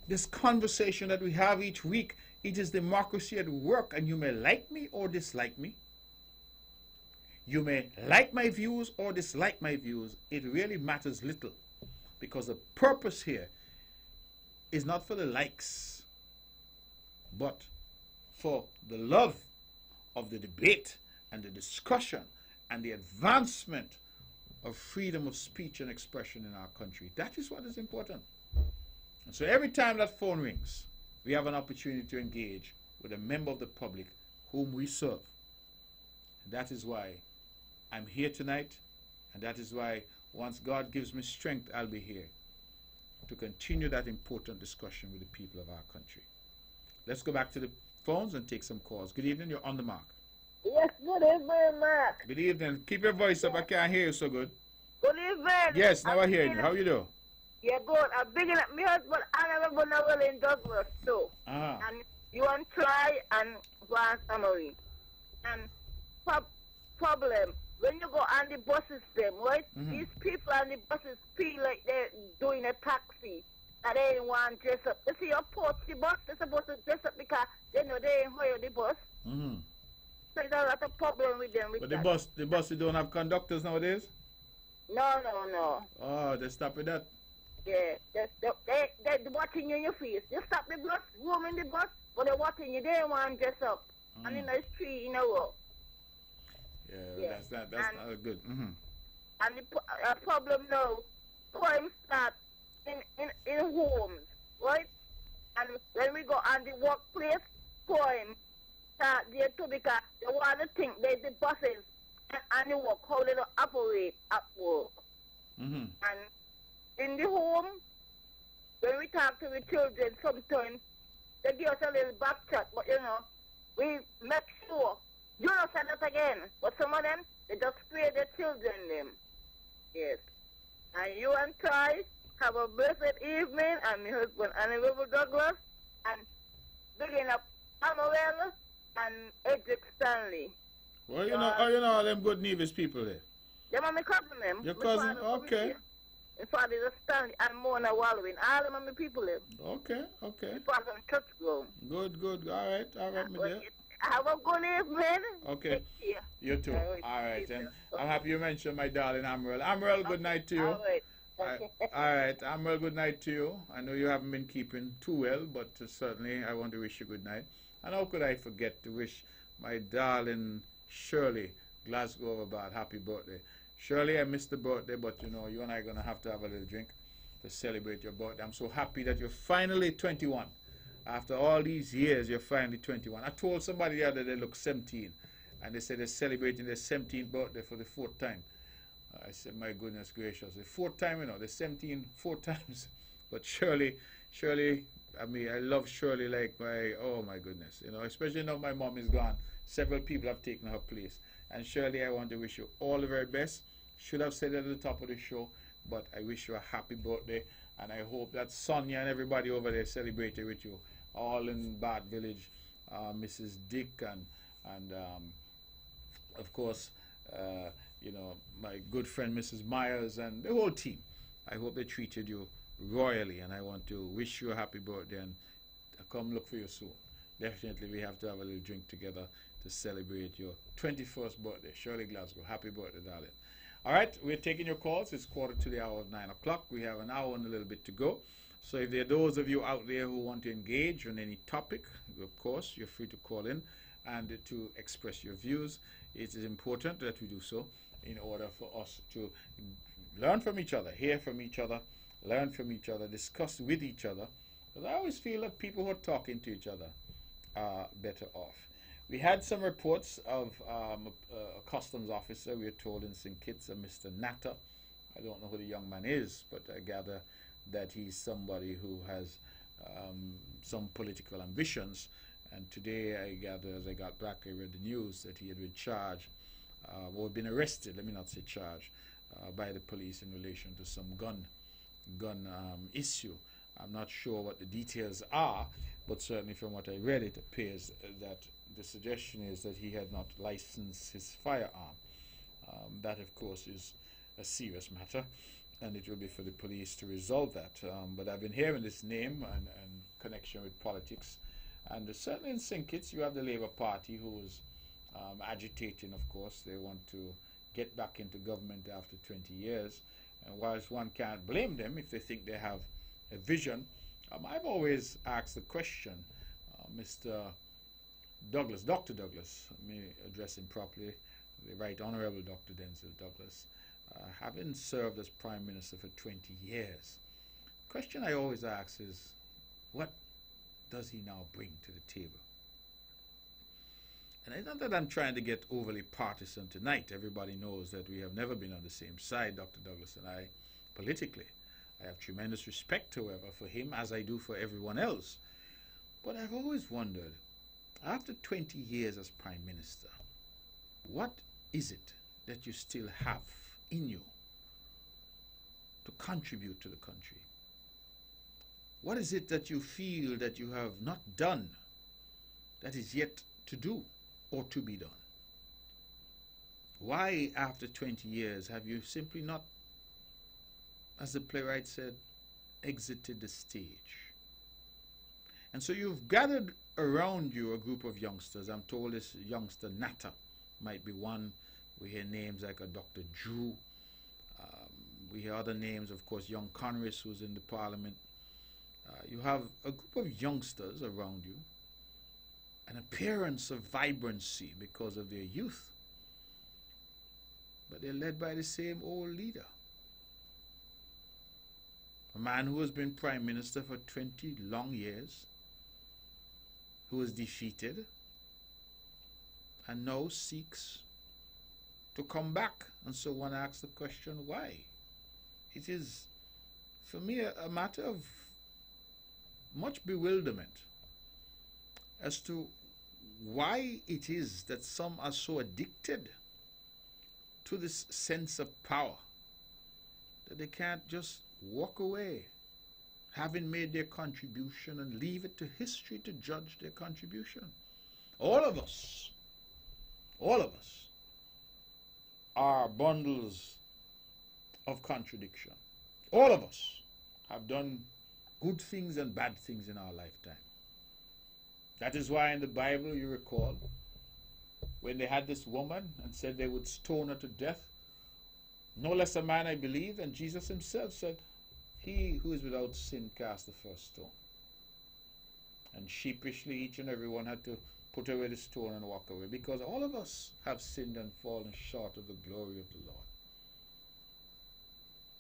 This conversation that we have each week, it is democracy at work, and you may like me or dislike me. You may like my views or dislike my views. It really matters little, because the purpose here is not for the likes, but for the love of the debate and the discussion and the advancement of freedom of speech and expression in our country. That is what is important. And so every time that phone rings, we have an opportunity to engage with a member of the public whom we serve. And that is why I'm here tonight, and that is why once God gives me strength, I'll be here to continue that important discussion with the people of our country. Let's go back to the phones and take some calls. Good evening, you're on the mark. Yes, good evening, Mark. Good evening. Keep your voice up, I can't hear you so good. Good evening. Yes, now I hear you. How you do? Yeah, good. I'm bigging up my husband, Honorable Noel in Douglas, too. And you want Try and Vance Amory. And problem, when you go on the buses, them, right? These people on the buses feel like they're doing a taxi. And they ain't want to dress up. You see, you approach the bus, they're supposed to dress up because they know they ain't hire the bus. So there's a lot of problem with them. But the buses don't have conductors nowadays? No. Oh, they stop with that? Yeah, they're watching you in your face. You stop the bus, room in the bus, but they're watching you. They don't want to dress up. And in the street, in a row. Yeah, that's not good. And the problem now, crime start in homes, right? And when we go on the workplace, crime start there too, because they want to think there's the buses and the work, how they don't operate at work. And in the home, when we talk to the children, sometimes they give us a little back chat, but you know, we make sure you don't say that again. But some of them, they just spray their children them. Yes. And you and Ty have a blessed evening, and my husband, Honorable Douglas, and bigging up Amaral and Edric Stanley. Well, you know all them good Nevis people there. Them are my cousin them. Your cousin? Okay. My father is Stanley and Mona Wallowing. All them are my people there. Okay. My father in church grown. Good. All right, my dear. Have a good evening. Okay. You too. All right. And I'm happy you mentioned my darling Amaral. Amaral, good night to you. All right. All right, Amaral, good night to you. I know you haven't been keeping too well, but certainly I want to wish you good night. And how could I forget to wish my darling Shirley Glasgow about happy birthday. Shirley, I missed the birthday, but you know, you and I are going to have a little drink to celebrate your birthday. I'm so happy that you're finally 21. After all these years, you're finally 21. I told somebody the other day they look 17, and they said they're celebrating their 17th birthday for the 4th time. I said, my goodness gracious, the 4th time, you know, the 17 4 times. But Shirley, I mean, I love Shirley like oh my goodness, you know, especially now my mom is gone. Several people have taken her place. And Shirley, I want to wish you all the very best. Should have said it at the top of the show, but I wish you a happy birthday. And I hope that Sonia and everybody over there celebrated with you, all in Bath Village, Mrs. Dick and of course, you know, my good friend Mrs. Myers and the whole team. I hope they treated you royally, and I want to wish you a happy birthday and come look for you soon. Definitely we have to have a little drink together to celebrate your 21st birthday. Shirley Glasgow, happy birthday, darling. All right, we're taking your calls. It's 9:15. We have an hour and a little bit to go. So if there are those of you out there who want to engage on any topic, of course, you're free to call in and to express your views. It is important that we do so in order for us to learn from each other, hear from each other, learn from each other, discuss with each other. But I always feel that people who are talking to each other are better off. We had some reports of a customs officer, we are told, in St. Kitts, Mr. Natter. I don't know who the young man is, but I gather that he's somebody who has some political ambitions, And today, I gather, as I got back, I read the news that he had been charged, or been arrested, let me not say charged, by the police in relation to some gun issue. I'm not sure what the details are, but certainly from what I read, it appears that the suggestion is that he had not licensed his firearm. That, of course, is a serious matter, and it will be for the police to resolve that. But I've been hearing this name and connection with politics, and certainly in St. Kitts you have the Labour Party who is agitating, of course. They want to get back into government after 20 years, and whilst one can't blame them if they think they have a vision, I've always asked the question, Mr. Douglas, Dr. Douglas, let me address him properly, the Right Honourable Dr. Denzil Douglas, having served as Prime Minister for 20 years, the question I always ask is, what does he now bring to the table? And it's not that I'm trying to get overly partisan tonight. Everybody knows that we have never been on the same side, Dr. Douglas and I, politically. I have tremendous respect, however, for him, as I do for everyone else. But I've always wondered, after 20 years as Prime Minister, what is it that you still have in you to contribute to the country? What is it that you feel that you have not done that is yet to do or to be done? Why, after 20 years, have you simply not, as the playwright said, exited the stage? And so you've gathered around you a group of youngsters. I'm told this youngster Nata might be one. We hear names like a Dr. Drew. We hear other names, of course, young Conris, who's in the parliament. You have a group of youngsters around you, an appearance of vibrancy because of their youth, but they're led by the same old leader, a man who has been Prime Minister for 20 long years, who was defeated and now seeks to come back. And so one asks the question, why? It is, for me, a matter of much bewilderment as to why it is that some are so addicted to this sense of power that they can't just walk away, having made their contribution, and leave it to history to judge their contribution. All of us are bundles of contradiction. All of us have done good things and bad things in our lifetime. That is why in the Bible, you recall, when they had this woman and said they would stone her to death, no less a man, I believe, and Jesus himself said, "He who is without sin cast the first stone." And sheepishly, each and every one had to put away the stone and walk away, because all of us have sinned and fallen short of the glory of the Lord.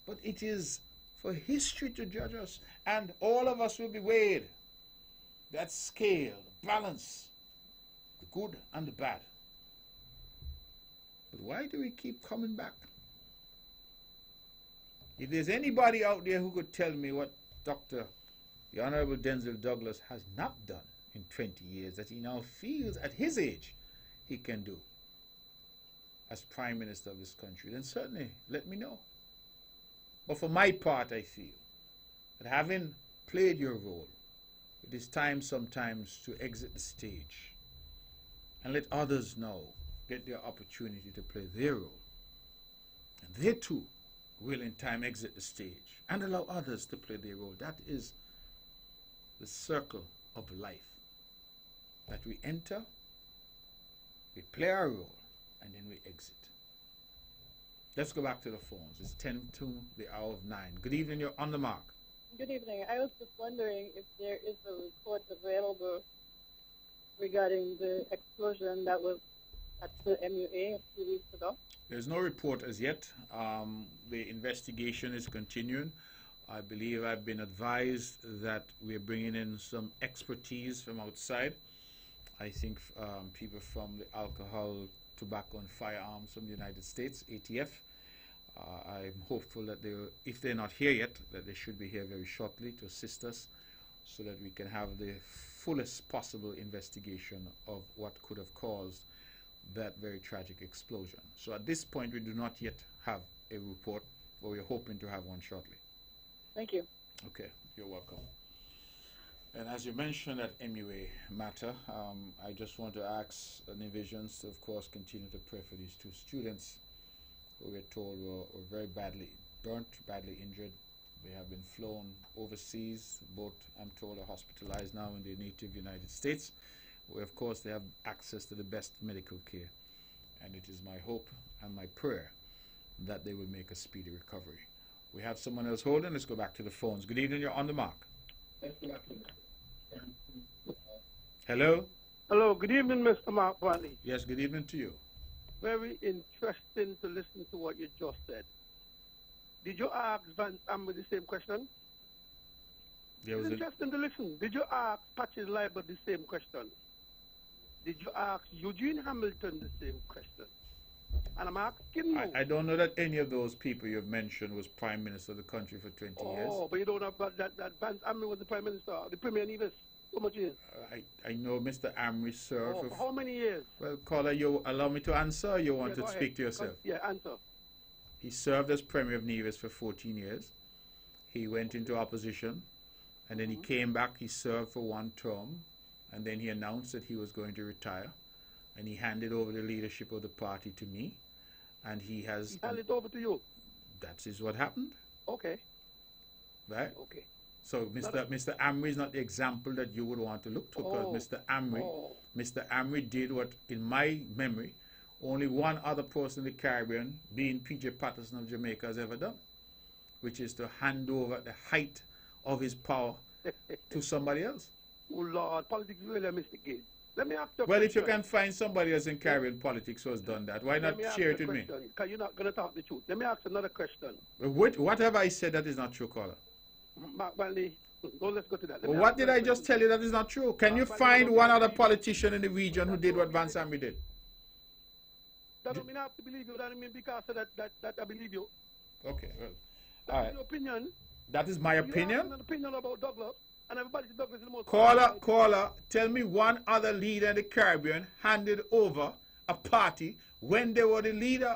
But it is for history to judge us, and all of us will be weighed. That scale, the balance, the good and the bad. But why do we keep coming back? If there's anybody out there who could tell me what the Honourable Denzil Douglas has not done in 20 years that he now feels at his age he can do as Prime Minister of this country, then certainly let me know. But for my part, I feel that having played your role, it is time sometimes to exit the stage and let others now get their opportunity to play their role. And they too will in time exit the stage and allow others to play their role. That is the circle of life. That we enter, we play our role, and then we exit. Let's go back to the phones. It's 10 to the hour of 9. Good evening, you're on the mark. Good evening. I was just wondering if there is a report available regarding the explosion that was at the MUA a few weeks ago. There's no report as yet. The investigation is continuing. I believe I've been advised that we're bringing in some expertise from outside. I think people from the Alcohol, Tobacco and Firearms from the United States, ATF. I'm hopeful that they, if they're not here yet, that they should be here very shortly to assist us so that we can have the fullest possible investigation of what could have caused that very tragic explosion. So at this point, we do not yet have a report, but we're hoping to have one shortly. Thank you. Okay, you're welcome. And as you mentioned that MUA matter, I just want to ask Nivisions to, of course, continue to pray for these two students who we're told were very badly burnt, badly injured. They have been flown overseas. Both, I'm told, are hospitalized now in the native United States, where, of course, they have access to the best medical care. And it is my hope and my prayer that they will make a speedy recovery. We have someone else holding. Let's go back to the phones. Good evening. You're on the mark. Hello? Hello. Good evening, Mr. Mark Bradley. Yes, good evening to you. Very interesting to listen to what you just said. Did you ask Vance Amber the same question? It's interesting to listen. Did you ask Patches Liber the same question? Did you ask Eugene Hamilton the same question? And I'm asking you. I don't know that any of those people you've mentioned was Prime Minister of the country for 20 years. Oh, but you don't know that Vance Amber was the Prime Minister, the Premier Nevis. How much years? I know Mr. Amri served. For how many years? Well, caller, you allow me to answer, or you want to speak to yourself? Yeah, answer. He served as Premier of Nevis for 14 years. He went into opposition, and then he came back. He served for one term, and then he announced that he was going to retire, and he handed over the leadership of the party to me, and he has... He handed it over to you? That is what happened. Okay. Right? Okay. So Mr. Amri is not the example that you would want to look to, because Mr. Amri did what, in my memory, only one other person in the Caribbean, being P.J. Patterson of Jamaica, has ever done, which is to hand over the height of his power to somebody else. Oh, Lord, politics really a mistake. Let me ask you a Well, question. if you can find somebody else in Caribbean politics who has done that, why not share it with me? Because you're not going to talk the truth. Let me ask another question. What have I said that is not true, caller? Mark Bradley, let's go to that. Well, what did I just tell you that is not true? Can you find one other politician in the region who did what Vance Amri did? That don't mean I have to believe you. That don't mean because of that I believe you. Okay, well, That's your opinion. That is my opinion? You have an opinion about Douglas, and everybody says Douglas is the most... Caller, tell me one other leader in the Caribbean handed over a party when they were the leader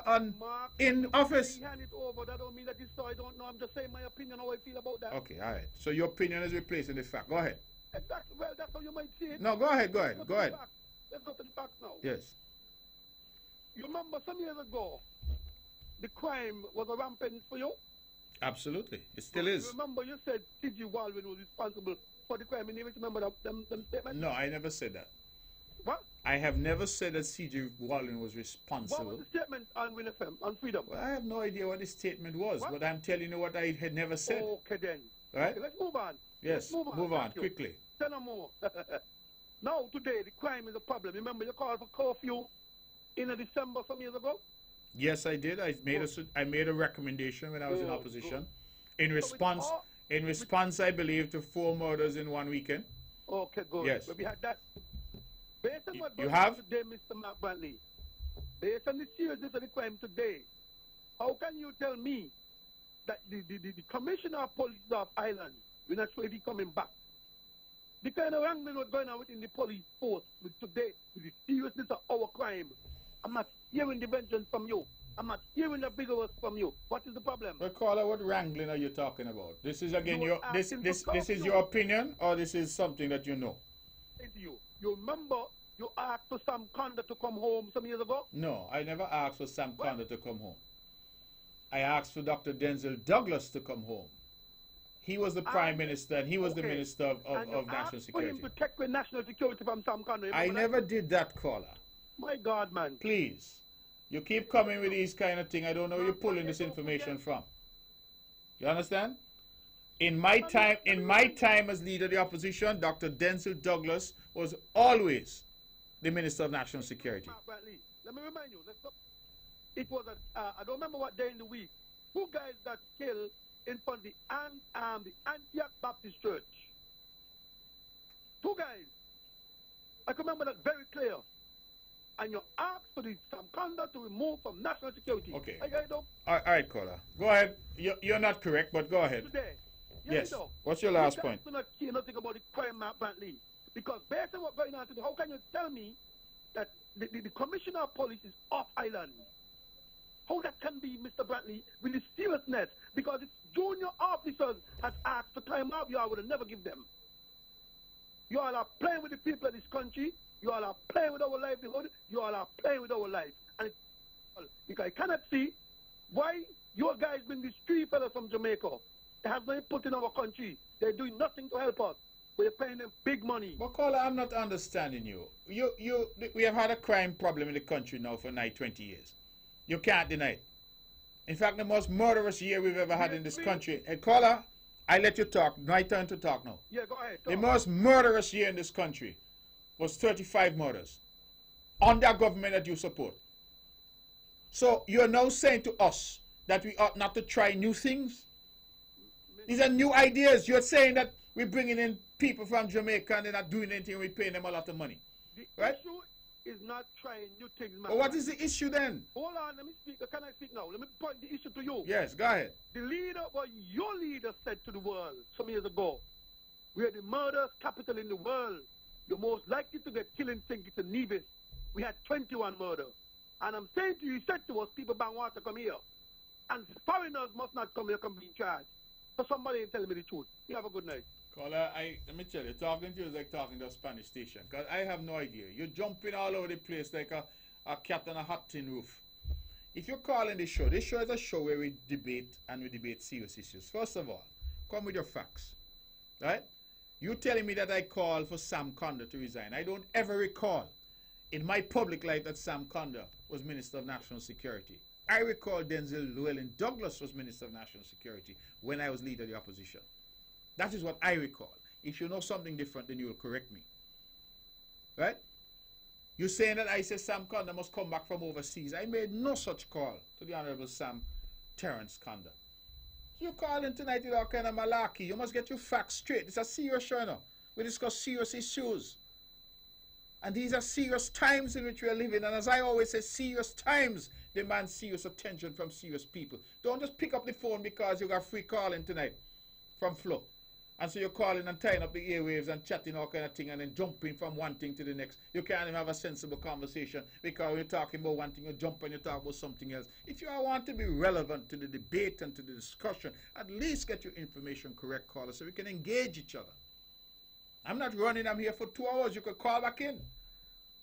in office. He handed over. That don't mean that he saw. I don't know. I'm just saying my opinion, how I feel about that. Okay, all right. So your opinion is replacing the fact. Go ahead. Exactly. Well, that's how you might see it. No, go ahead. Let's go to the facts now. Yes. You remember some years ago, the crime was a rampant for you? Absolutely. It still is. You remember you said C.G. Walwyn was responsible for the crime. You never remember them statements? No, I never said that. What? I have never said that C.G. Walwyn was responsible. What was the statement on Win FM, on Freedom? Well, I have no idea what the statement was, but I'm telling you what I had never said. Okay, then. Right? Okay, let's move on. Yes, move on quickly. Say no more. Now, today, the crime is a problem. Remember you called for curfew in December some years ago? Yes, I did. I made a recommendation when I was in opposition. In response, I believe, to 4 murders in one weekend. Okay, good. Yes. But we had that. Based on what you have today, Mr. Mark Bradley, based on the seriousness of the crime today, how can you tell me that the Commissioner of Police of Ireland, we're not sure if he's coming back? The kind of wrangling was going on within the police force with today, with the seriousness of our crime. I'm not hearing the vengeance from you. I'm not hearing the bigger words from you. What is the problem? But caller, what wrangling are you talking about? This is again this is your opinion, or this is something that you know? You remember you asked for Sam Conda to come home some years ago? No, I never asked for Sam Conda to come home. I asked for Dr. Denzel Douglas to come home. He was the Prime Minister, and he was the Minister of National Security. For him to take away national security from Sam Conda. I never did that, caller. My God, man. Please. You keep coming with these kind of things. I don't know where you're pulling this information from. You understand? In my time as leader of the opposition, Dr. Denzel Douglas was always the Minister of National Security. Let me remind you. It was I don't remember what day in the week. 2 guys got killed in front of the Antioch Baptist Church. 2 guys. I can remember that very clear. And you asked for the Sam Conda to remove from national security. Okay. All right, caller. Go ahead. You're not correct, but go ahead. Today. Yes. What's your last point? You don't care nothing about the crime, Matt Brantley. Because based on what's going on today, how can you tell me that the commissioner of police is off island? How that can be, Mr. Brantley, with the seriousness? Because if junior officers had asked for time off, you all would have never give them. You all are playing with the people of this country. You all are playing with our livelihood. You all are playing with our life. And because I cannot see why your guys bring these three fellas from Jamaica. They have no input in our country. They're doing nothing to help us. We're paying them big money. But caller, I'm not understanding you. We have had a crime problem in the country now for 20 years. You can't deny it. In fact, the most murderous year we've ever had in this country. Hey, caller, I let you talk. My turn to talk now. Yeah, go ahead. The most murderous year in this country was 35 murders under a government that you support. So you're now saying to us that we ought not to try new things? These are new ideas. You're saying that we're bringing in people from Jamaica and they're not doing anything. We're paying them a lot of money. The right? issue is not trying new things, man. But what is the issue then? Hold on, let me speak. Can I speak now? Let me point the issue to you. Yes, go ahead. The leader, what your leader said to the world some years ago, we are the murder capital in the world. The most likely to get killed in St. Kitts and Nevis. We had 21 murders. And I'm saying to you, he said to us, people don't want to come here. And foreigners must not come here, come be in charge. So somebody is telling me the truth. You have a good night. Caller, let me tell you, talking to you is like talking to a Spanish station. Because I have no idea. You're jumping all over the place like a cat on a hot tin roof. If you're calling this show is a show where we debate and we debate serious issues. First of all, come with your facts. Right? You telling me that I called for Sam Conda to resign. I don't ever recall in my public life that Sam Conda was Minister of National Security. I recall Denzel Llewellyn Douglas was Minister of National Security when I was leader of the opposition. That is what I recall. If you know something different, then you will correct me. Right? You're saying that I said Sam Conda must come back from overseas. I made no such call to the Honorable Sam Terence Conda. You're calling tonight with all kind of malarkey. You must get your facts straight. It's a serious show now. We discuss serious issues. And these are serious times in which we are living. And as I always say, serious times demand serious attention from serious people. Don't just pick up the phone because you got free calling tonight from Flo. And so you're calling and tying up the airwaves and chatting all kind of thing and then jumping from one thing to the next. You can't even have a sensible conversation because when you're talking about one thing, you jump and you talk about something else. If you want to be relevant to the debate and to the discussion, at least get your information correct, caller, so we can engage each other. I'm not running. I'm here for 2 hours. You could call back in.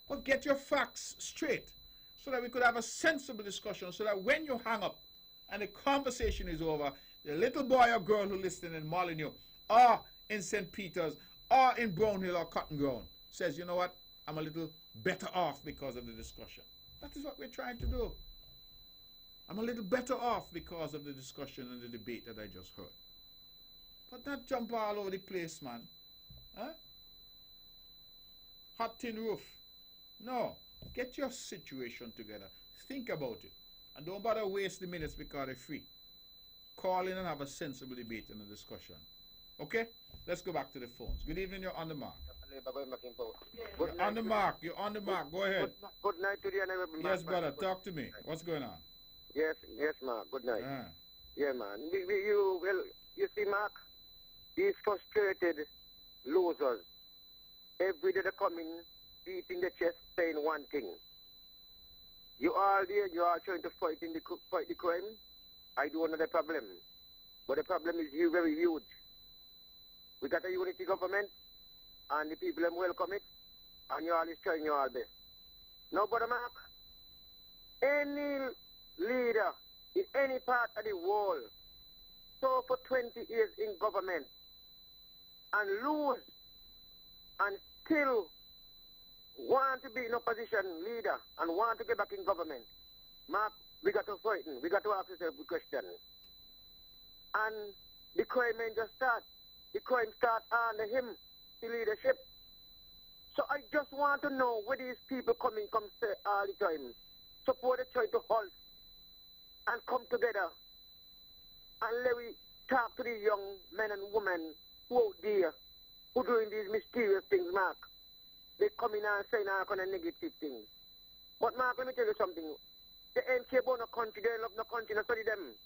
But get your facts straight so that we could have a sensible discussion so that when you hang up and the conversation is over, the little boy or girl who listening in Molyneux or in St. Peter's or in Brownhill or Cotton Ground says, you know what, I'm a little better off because of the discussion. That is what we're trying to do. I'm a little better off because of the discussion and the debate that I just heard. But not jump all over the place, man. Huh? Hot tin roof. No. Get your situation together. Think about it. And don't bother waste the minutes because they're free. Call in and have a sensible debate and a discussion. Okay? Let's go back to the phones. Good evening, you're on the mark. You're on the mark. You're on the mark. Go ahead. Good night to the honorable. Yes, brother. Talk to me. What's going on? Yes, Mark. Good night. Yeah, man. You see, Mark, these frustrated losers, every day they come in, beating the chest, saying one thing. You all there, you are trying to fight the crime. I do know the problem. But the problem is very huge. We got a unity government, and the people them welcome it, and you all is trying your all best. Now, Brother Mark, any leader in any part of the world, so for 20 years in government, and lose, and still want to be in opposition leader, and want to get back in government, Mark, we got to fight. We got to ask ourselves a question. And the crime ain't just start. The crime start under him, the leadership. So I just want to know where these people come say all the time. Support the try to halt and come together and let me talk to the young men and women who out there who doing these mysterious things, Mark. They come in and saying all kind of negative things. But Mark, let me tell you something. They ain't care about no country. They love no country. No study them.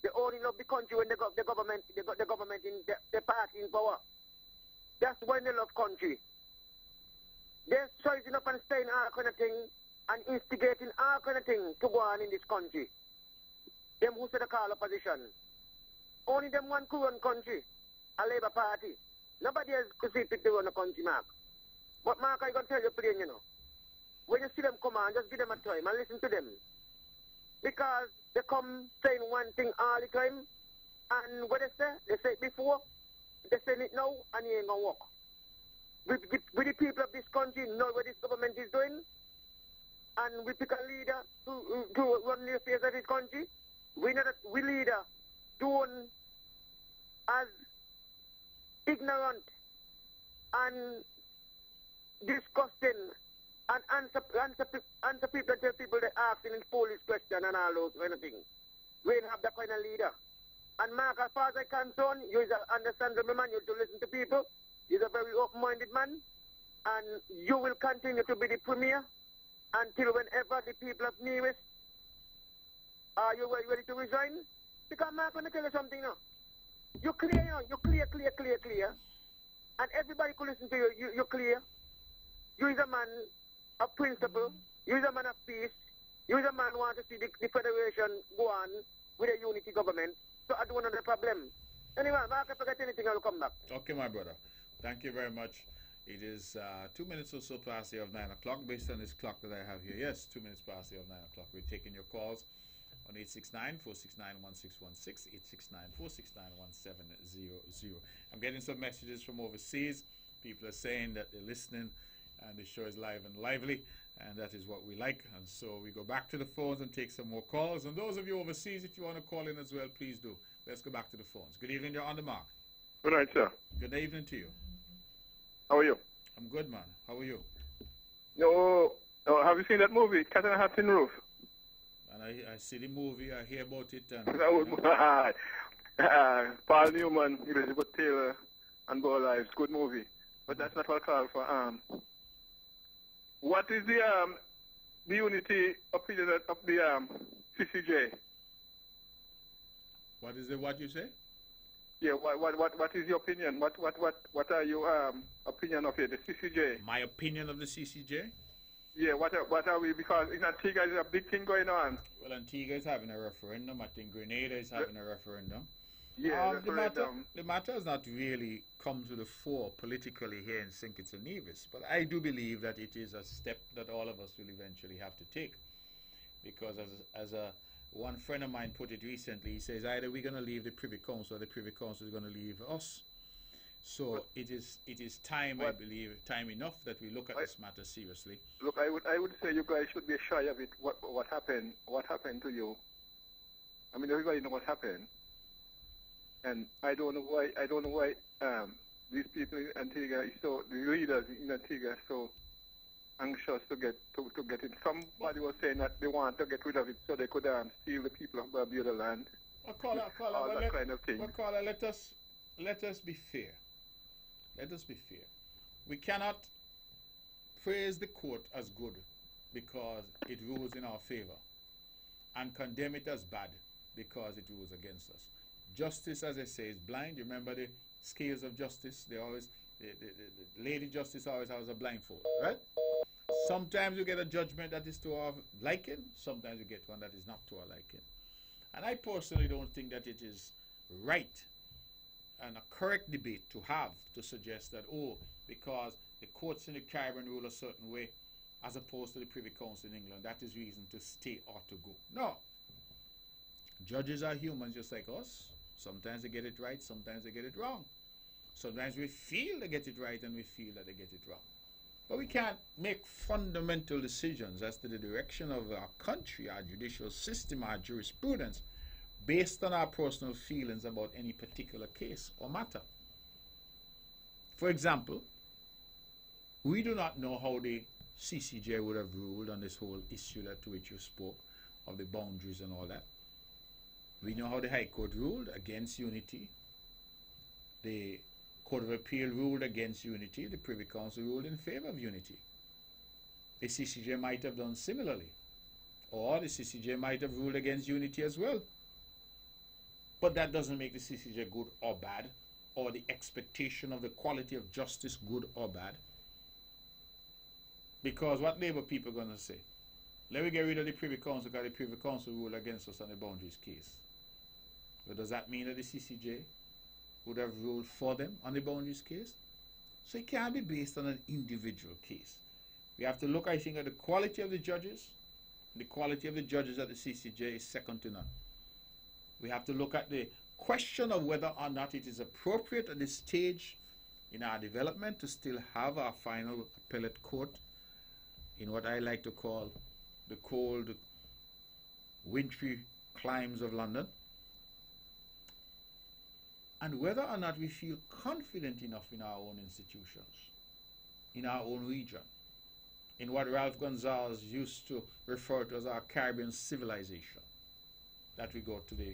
They only love the country when they got the government in the party in power. That's when they love country. they're choosing up and saying all kind of thing and instigating all kind of thing to go on in this country. Them who say the call opposition. Only them one could run country, a Labour Party. Nobody else could see fit to run the country, Mark. But Mark, I can tell you plain, you know. When you see them come on, just give them a time and listen to them. Because they come saying one thing all the time, and what they say it before, they say it now, and it ain't gonna work. With the people of this country know what this government is doing, and we pick a leader to run the affairs of this country. We know that we leader doing as ignorant and disgusting and answer people and tell people they asking in foolish question and all those kind of things. We don't have that kind of leader. And Mark, as far as I'm concerned, you is an understandable man, you to listen to people. You're a very open-minded man. And you will continue to be the premier until whenever the people of Nevis are you ready to resign? Because Mark, I'm going to tell you something now. You're clear, you know? You're clear. And everybody could listen to you. You're clear. You is a man of principle. You is a man of peace. You is a man who wants to see the federation go on with a unity government. So I don't have a problem. Anyway, Mark, if I forget anything, I'll come back. Okay, my brother. Thank you very much. It is 2 minutes or so past the hour of 9 o'clock based on this clock that I have here. Yes, 2 minutes past the hour of 9 o'clock. We're taking your calls on 869-469-1616, 869-469-1700. I'm getting some messages from overseas. People are saying that they're listening and the show is live and lively, and that is what we like. And so we go back to the phones and take some more calls. And those of you overseas, if you want to call in as well, please do. Let's go back to the phones. Good evening, you're on the mark. Good night, sir. Good evening to you. How are you? I'm good, man. How are you? No, have you seen that movie, Cat on a Tin Roof? And I see the movie, I hear about it. And, Paul Newman, Elizabeth Taylor, and Bo Lives, good movie. But that's not what I call for. What is the unity opinion of the CCJ? What is the what you say? Yeah, what is your opinion? What are your opinion of it, the CCJ? My opinion of the CCJ? Yeah, what are we, because in Antigua there's a big thing going on. Well, Antigua is having a referendum. I think Grenada is having a referendum. Yeah, the matter has not really come to the fore politically here in St. Kitts and Nevis, but I do believe that it is a step that all of us will eventually have to take, because as one friend of mine put it recently, he says either we're going to leave the Privy Council or the Privy Council is going to leave us. So it is time, I believe, time enough that we look at this matter seriously. Look, I would say you guys should be shy of it. What happened to you? I mean, everybody knows what happened. And I don't know why these people in Antigua, so the leaders in Antigua are so anxious to get it. Somebody was saying that they want to get rid of it so they could steal the people of Barbuda land. Caller, that kind of thing. Caller, let us be fair. Let us be fair. We cannot praise the court as good because it rules in our favor and condemn it as bad because it rules against us. Justice, as I say, is blind. You remember the scales of justice? They always, the Lady Justice always has a blindfold, right? Sometimes you get a judgment that is to our liking. Sometimes you get one that is not to our liking. And I personally don't think that it is right and a correct debate to have to suggest that, because the courts in the Caribbean rule a certain way as opposed to the Privy Council in England, that is reason to stay or to go. No. Judges are humans just like us. Sometimes they get it right, sometimes they get it wrong. Sometimes we feel they get it right and we feel that they get it wrong. But we can't make fundamental decisions as to the direction of our country, our judicial system, our jurisprudence, based on our personal feelings about any particular case or matter. For example, we do not know how the CCJ would have ruled on this whole issue to which you spoke, of the boundaries and all that. We know how the High Court ruled against unity. The Court of Appeal ruled against unity. The Privy Council ruled in favor of unity. The CCJ might have done similarly. Or the CCJ might have ruled against unity as well. But that doesn't make the CCJ good or bad, or the expectation of the quality of justice good or bad. Because what Labour people are going to say? Let me get rid of the Privy Council because the Privy Council ruled against us on the boundaries case. But does that mean that the CCJ would have ruled for them on the boundaries case? So it can't be based on an individual case. We have to look, I think, at the quality of the judges. The quality of the judges at the CCJ is second to none. We have to look at the question of whether or not it is appropriate at this stage in our development to still have our final appellate court in what I like to call the cold, wintry climes of London, and whether or not we feel confident enough in our own institutions, in our own region, in what Ralph Gonzalez used to refer to as our Caribbean civilization, that we go to the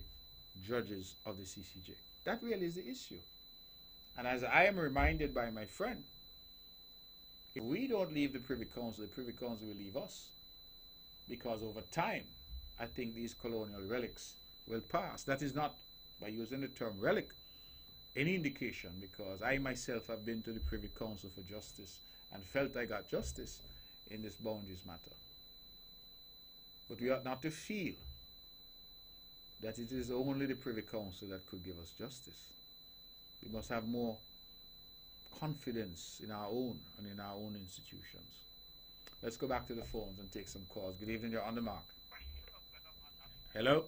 judges of the CCJ. That really is the issue. And as I am reminded by my friend, if we don't leave the Privy Council will leave us. Because over time, I think these colonial relics will pass. That is not, by using the term relic, any indication, because I myself have been to the Privy Council for justice and felt I got justice in this boundaries matter. But we ought not to feel that it is only the Privy Council that could give us justice. We must have more confidence in our own and in our own institutions. Let's go back to the phones and take some calls. Good evening, you're on the mark. Hello?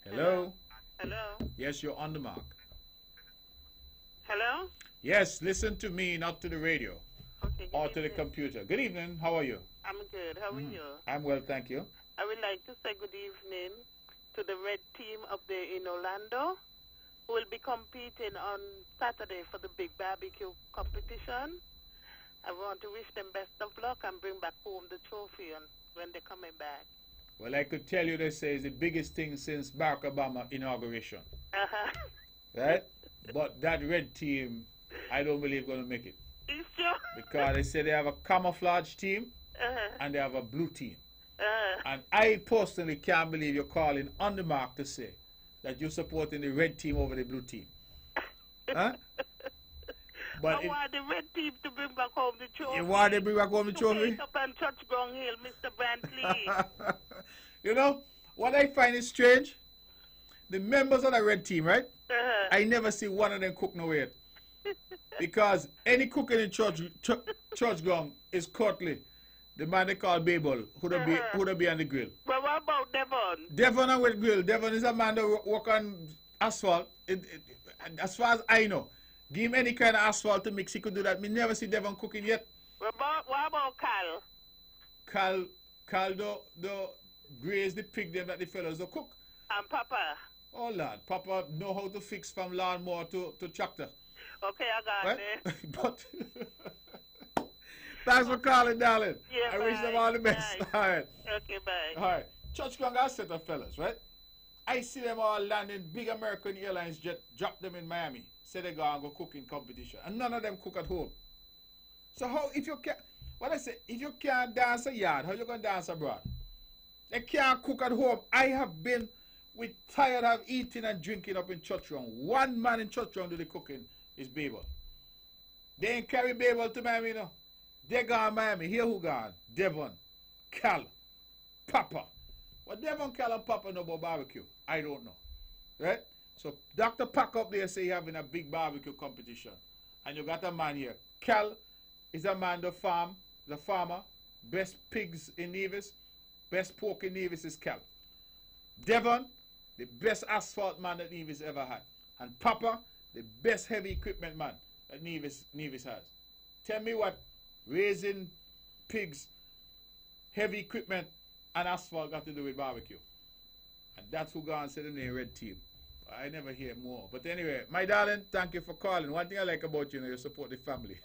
Hello? Hello? Yes, you're on the mark. Hello? Yes, listen to me, not to the radio. Okay. Or to the computer. Good evening, how are you? I'm good. How are you? I'm well, thank you. I would like to say good evening to the red team up there in Orlando, who will be competing on Saturday for the big barbecue competition. I want to wish them best of luck and bring back home the trophy when they're coming back. Well, I could tell you they say it's the biggest thing since Barack Obama inauguration. Right? But that red team, I don't believe going to make it. You sure? Because they say they have a camouflage team and they have a blue team. And I personally can't believe you're calling on the mark to say that you're supporting the red team over the blue team. Huh? But I want the red team to bring back home the trophy. You want to bring back home the trophy? Up on Churchground Hill, Mr. Brantley. You know, what I find is strange, the members of the red team, right? I never see one of them cook nowhere. Because any cooking in Churchground is Courtly, the man they call Babel, who'd be on the grill. But what about Devon? Devon and with grill. Devon is a man that work on asphalt. As far as I know, give him any kind of asphalt to mix, he could do that. Me never see Devon cooking yet. What about Cal? Cal do graze the pig them that the fellas do cook. And Papa? Oh Lord, Papa know how to fix from lawnmower to tractor. Okay, I got it. But thanks for calling, darling. Yeah, I wish them all the best. Bye. All right. Okay, bye. All right. Churchground got a set of fellas, right? I see them all landing big American Airlines jet, drop them in Miami, say they go and go cooking competition. And none of them cook at home. So how, if you can't, what I say, if you can't dance a yard, how you going to dance abroad? They can't cook at home. I have been tired of eating and drinking up in Churchground. One man in Churchground do the cooking is Babel. They ain't carry Babel to Miami, you know. They gone Miami. Here who gone? Devon, Cal, Papa. What Devon, Cal, and Papa know about barbecue? I don't know. Right? So Dr. Pack up there say you're having a big barbecue competition. And you got a man here. Cal is a man the farmer. Best pigs in Nevis. Best pork in Nevis is Cal. Devon, the best asphalt man that Nevis ever had. And Papa, the best heavy equipment man that Nevis has. Tell me what raising pigs, heavy equipment, and asphalt got to do with barbecue. And that's who gone said in the red team. I never hear more. But anyway, my darling, thank you for calling. One thing I like about you, you support the family.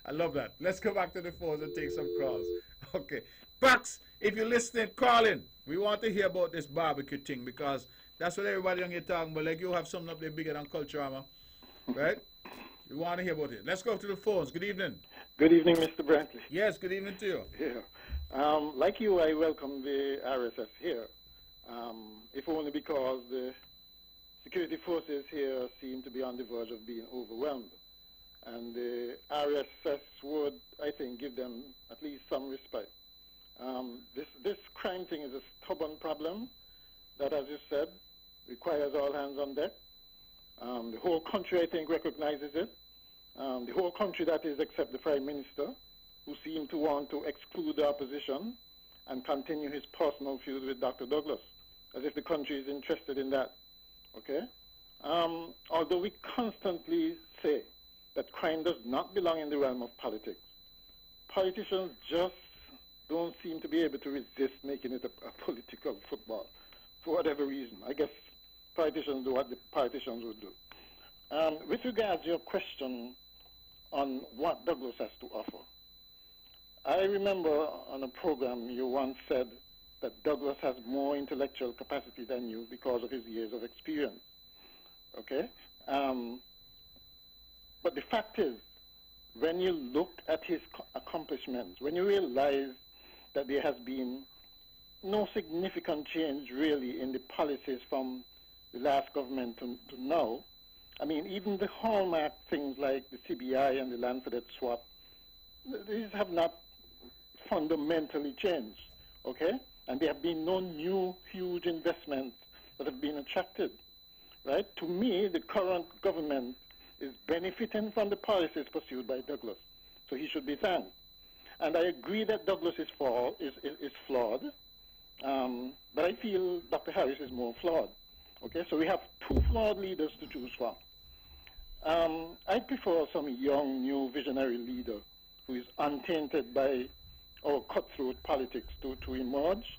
I love that. Let's go back to the phones and take some calls. Okay. Pax, if you're listening, call in. We want to hear about this barbecue thing because that's what everybody on here talking about. Like you have something up there bigger than Culturama. Right? We want to hear about it. Let's go to the phones. Good evening. Good evening, Mr. Brantley. Yes, good evening to you. Yeah. Like you, I welcome the RSF here. If only because the security forces here seem to be on the verge of being overwhelmed. and the RSS would, I think, give them at least some respite. This crime thing is a stubborn problem that, as you said, requires all hands on deck. The whole country, I think, recognizes it. The whole country, that is, except the Prime Minister, who seemed to want to exclude the opposition and continue his personal feud with Dr. Douglas, as if the country is interested in that. Okay? Although we constantly say that crime does not belong in the realm of politics, politicians just don't seem to be able to resist making it a political football for whatever reason. I guess politicians do what the politicians would do. With regard to your question on what Douglas has to offer, I remember on a program you once said that Douglas has more intellectual capacity than you because of his years of experience. Okay? But the fact is, when you look at his accomplishments, when you realize that there has been no significant change really in the policies from the last government to now, I mean, even the hallmark things like the CBI and the land for debt swap, these have not fundamentally changed, okay? And there have been no new huge investments that have been attracted, right? To me, the current government is benefiting from the policies pursued by Douglas, so he should be thanked. And I agree that Douglas is flawed, but I feel Dr. Harris is more flawed. Okay, so we have two flawed leaders to choose from. I prefer some young, new visionary leader who is untainted by our cutthroat politics to emerge,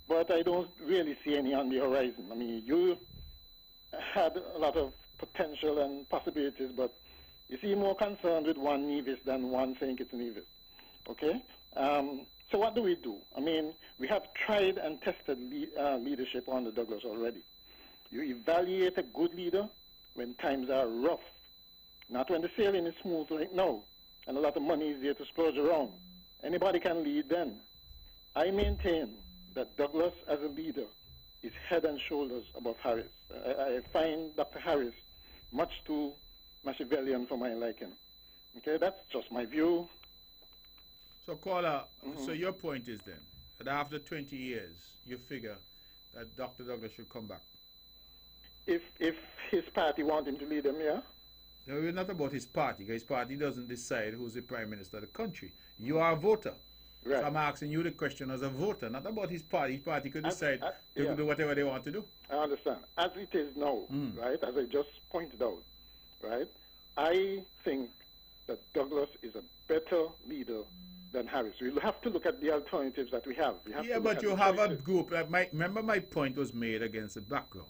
but I don't really see any on the horizon. I mean, you had a lot of potential and possibilities, but you seem more concerned with one Nevis than one St. Kitts Nevis. Okay? So what do we do? I mean, we have tried and tested leadership under Douglas already. You evaluate a good leader when times are rough, not when the sailing is smooth like now, and a lot of money is there to splurge around. Anybody can lead then. I maintain that Douglas as a leader is head and shoulders above Harris. I find Dr. Harris much too Machiavellian for my liking. Okay, that's just my view. So, caller, so your point is then that after 20 years, you figure that Dr. Douglas should come back? If his party want him to lead them, yeah. No, it's not about his party, because his party doesn't decide who's the prime minister of the country. You are a voter. Right. So I'm asking you the question as a voter, not about his party. His party could decide to do whatever they want to do. I understand. As it is now, right, as I just pointed out, right, I think that Douglas is a better leader than Harris. We'll have to look at the alternatives that we have. But you have a group. Remember my point was made against the background,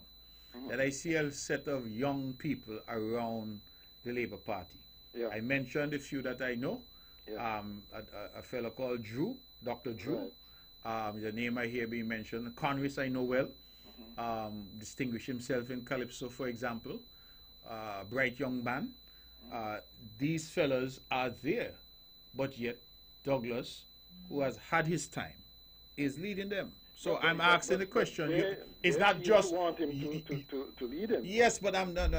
that I see a set of young people around the Labour Party. Yeah. I mentioned a few that I know. Yeah. A fellow called Drew, Dr. Drew. Right. The name I hear being mentioned. Congress I know well. Distinguished himself in Calypso, for example. Bright young man. These fellows are there, but yet Douglas, who has had his time, is leading them. So I'm asking the question. It's not just want him to lead him. Yes, but I'm not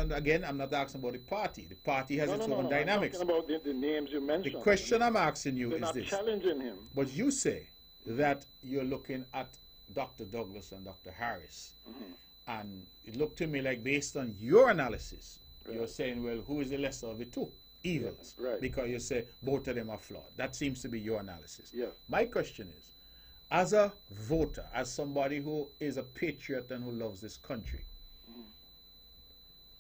asking about the party. The party has its own dynamics. I'm talking about the names you mentioned. The question I'm asking you is this. Challenging him. But you say that you're looking at Dr. Douglas and Dr. Harris, and it looked to me like, based on your analysis, you're saying, well, who is the lesser of the two evils? Right. Because you say both of them are flawed. That seems to be your analysis. Yes. My question is, as a voter, as somebody who is a patriot and who loves this country,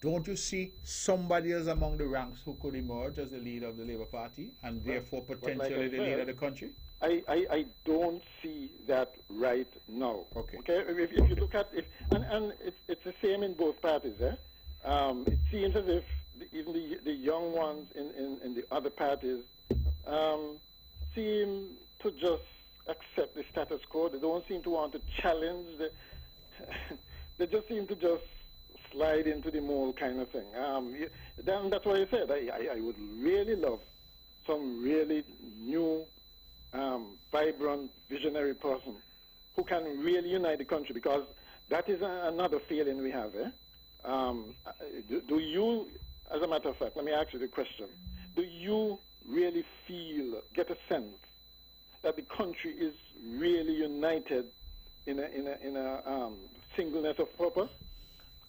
don't you see somebody else among the ranks who could emerge as the leader of the Labour Party and therefore potentially the leader of the country? I don't see that right now. Okay. If you look at it, and it's the same in both parties. It seems as if even the young ones in the other parties seem to just accept the status quo. They don't seem to want to challenge. They just seem to just slide into the mold kind of thing. Then that's why I said I would really love some really new, vibrant, visionary person who can really unite the country, because that is another feeling we have. Do you, as a matter of fact, let me ask you the question, Do you really get a sense that the country is really united in a singleness of purpose?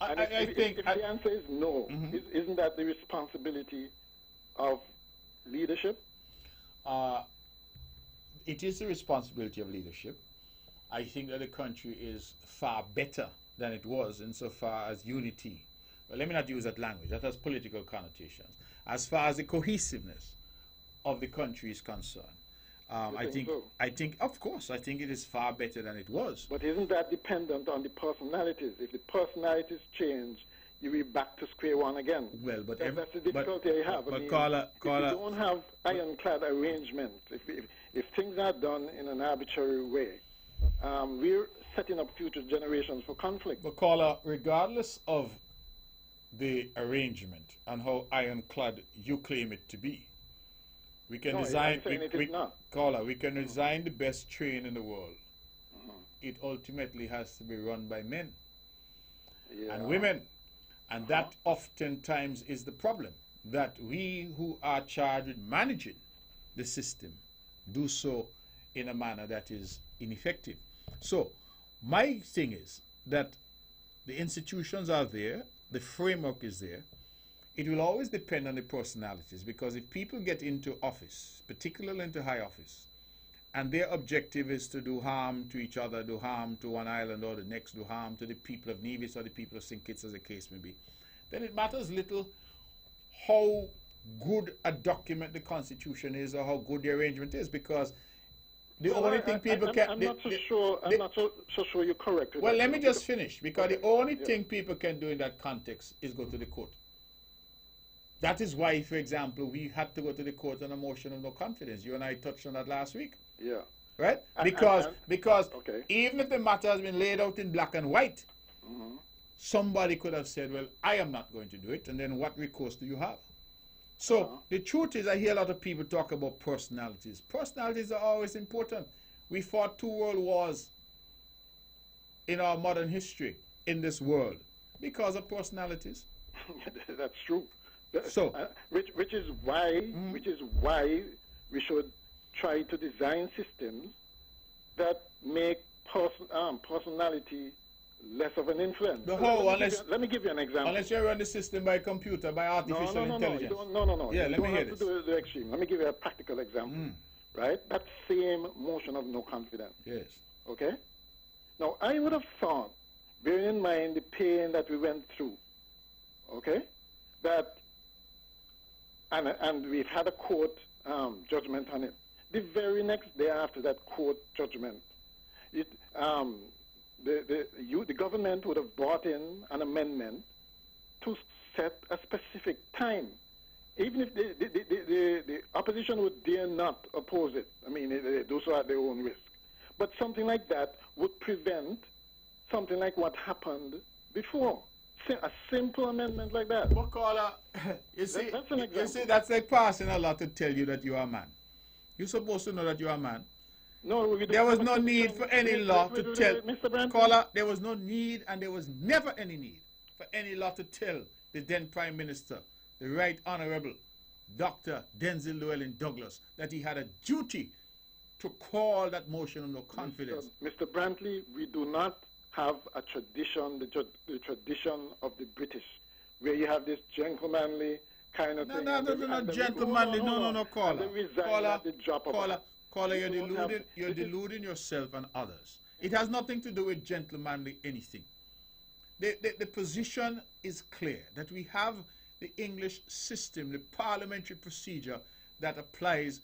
If the answer is no, isn't that the responsibility of leadership? It is the responsibility of leadership. I think that the country is far better than it was insofar as unity. Well, let me not use that language. That has political connotations. As far as the cohesiveness of the country is concerned, I think, of course, I think it is far better than it was. But isn't that dependent on the personalities? If the personalities change, you'll be back to square one again. Well, but that's the difficulty you have. But if Carla, you don't have ironclad arrangements, if things are done in an arbitrary way, we're setting up future generations for conflict. But Carla, regardless of the arrangement and how ironclad you claim it to be, we can design. Carla, we can design the best train in the world. It ultimately has to be run by men and women, and that oftentimes is the problem. That we who are charged with managing the system do so in a manner that is ineffective. So, my thing is that the institutions are there, the framework is there. It will always depend on the personalities, because if people get into office, particularly into high office, and their objective is to do harm to each other, do harm to one island or the next, do harm to the people of Nevis or the people of St. Kitts, as the case may be, then it matters little how good a document the Constitution is or how good the arrangement is, because the only thing people can... I'm not so sure you're correct. Well, let me just finish, because the only thing people can do in that context is go to the court. That is why, for example, we had to go to the court on a motion of no confidence. You and I touched on that last week. Yeah. Right? Because even if the matter has been laid out in black and white, somebody could have said, well, I am not going to do it, and then what recourse do you have? So the truth is, I hear a lot of people talk about personalities. Personalities are always important. We fought 2 world wars in our modern history in this world because of personalities. That's true. So, which is why we should try to design systems that make personality less of an influence. Let me give you an example. Unless you run the system by computer, by artificial intelligence. No. Yeah, let me hear this. You don't have to do the extreme. Let me give you a practical example. Right? That same motion of no confidence. Yes. Okay? Now, I would have thought, bearing in mind the pain that we went through, okay, that, and we've had a court judgment on it. The very next day after that court judgment, the government would have brought in an amendment to set a specific time. Even if the opposition would dare not oppose it. I mean, they do so at their own risk. But something like that would prevent something like what happened before. A simple amendment like that. But Carla, that's an example. You see, that's like passing a law to tell you that you are a man. You're supposed to know that you are a man. No, there was no need for any law to tell. Carla, there was no need, and there was never any need for any law to tell the then Prime Minister, the Right Honorable Dr. Denzil Llewellyn Douglas, that he had a duty to call that motion of no confidence. Mr. Brantley, we do not have a tradition, the tradition of the British, where you have this gentlemanly kind of thing. No, gentlemanly. No, Carla. Carla, you're deluding yourself and others. It has nothing to do with gentlemanly anything. The position is clear that we have the English system, the parliamentary procedure that applies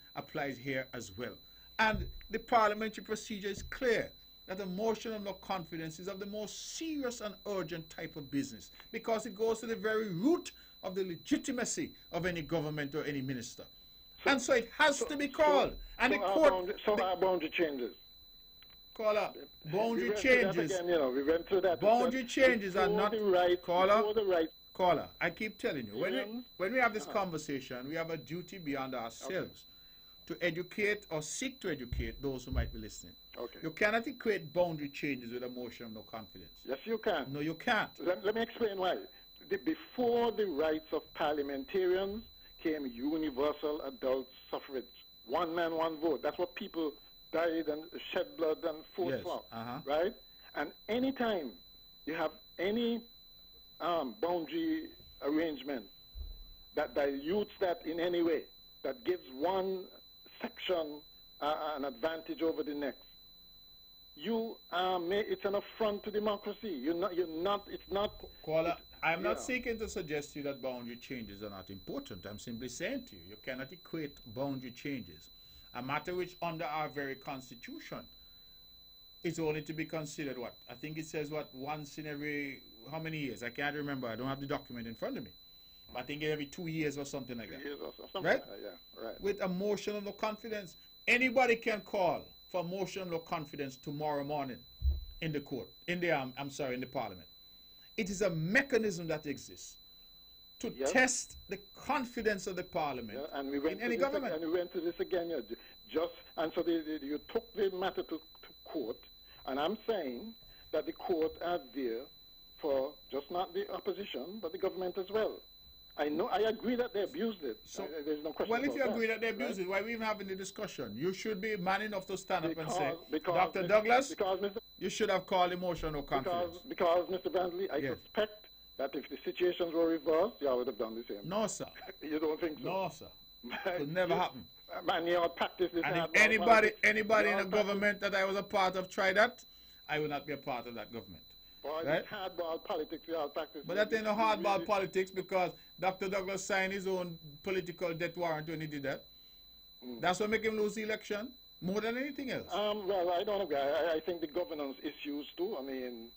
here as well. And the parliamentary procedure is clear that a motion of no confidence is of the most serious and urgent type of business, because it goes to the very root of the legitimacy of any government or any minister. And so it has to be called. And the court... our boundary changes. Carla, boundary changes... Again, we went through that. Boundary changes are not... Carla, I keep telling you, when we have this conversation, we have a duty beyond ourselves to educate or seek to educate those who might be listening. Okay. You cannot equate boundary changes with a motion of no confidence. Yes, you can. No, you can't. Let me explain why. Before the rights of parliamentarians came universal adult suffrage. One man, one vote. That's what people died and shed blood and fought Yes. for, Uh-huh. right? And anytime you have any boundary arrangement that dilutes that in any way, that gives one section an advantage over the next, it's an affront to democracy. It's not. Caller, I'm not yeah. seeking to suggest to you that boundary changes are not important. I'm simply saying to you, you cannot equate boundary changes, a matter which under our very constitution is only to be considered what? I think it says what, once in every, how many years? I can't remember. I don't have the document in front of me. But I think every 2 years or something like that. 2 years or something Right? like that, yeah, right. With a motion of no confidence. Anybody can call for motion of no confidence tomorrow morning in the court, in the in the parliament. It is a mechanism that exists to test the confidence of the parliament and we went in any to this, government. And we went to this again. So you took the matter to court, and I'm saying that the court are there for just not the opposition, but the government as well. I agree that they abused it. So, there's no question well, if about you agree that they right? abuse it, why are we even having the discussion? You should be man enough to stand up and say, because Dr. Douglas, Mr. you should have called emotion or confidence. Because Mr. Brantley, I suspect that if the situations were reversed, you would have done the same. No, sir. You don't think so? No, sir. Could never happen. Man, you all practice this. And if anybody in the government that I was a part of tried that, I would not be a part of that government. Boy, right? it's hardball politics we all practice. But that ain't no hardball politics, because Dr. Douglas signed his own political death warrant when he did that. That's what make him lose the election more than anything else. Well, I don't agree. I think the governance issues too. I mean,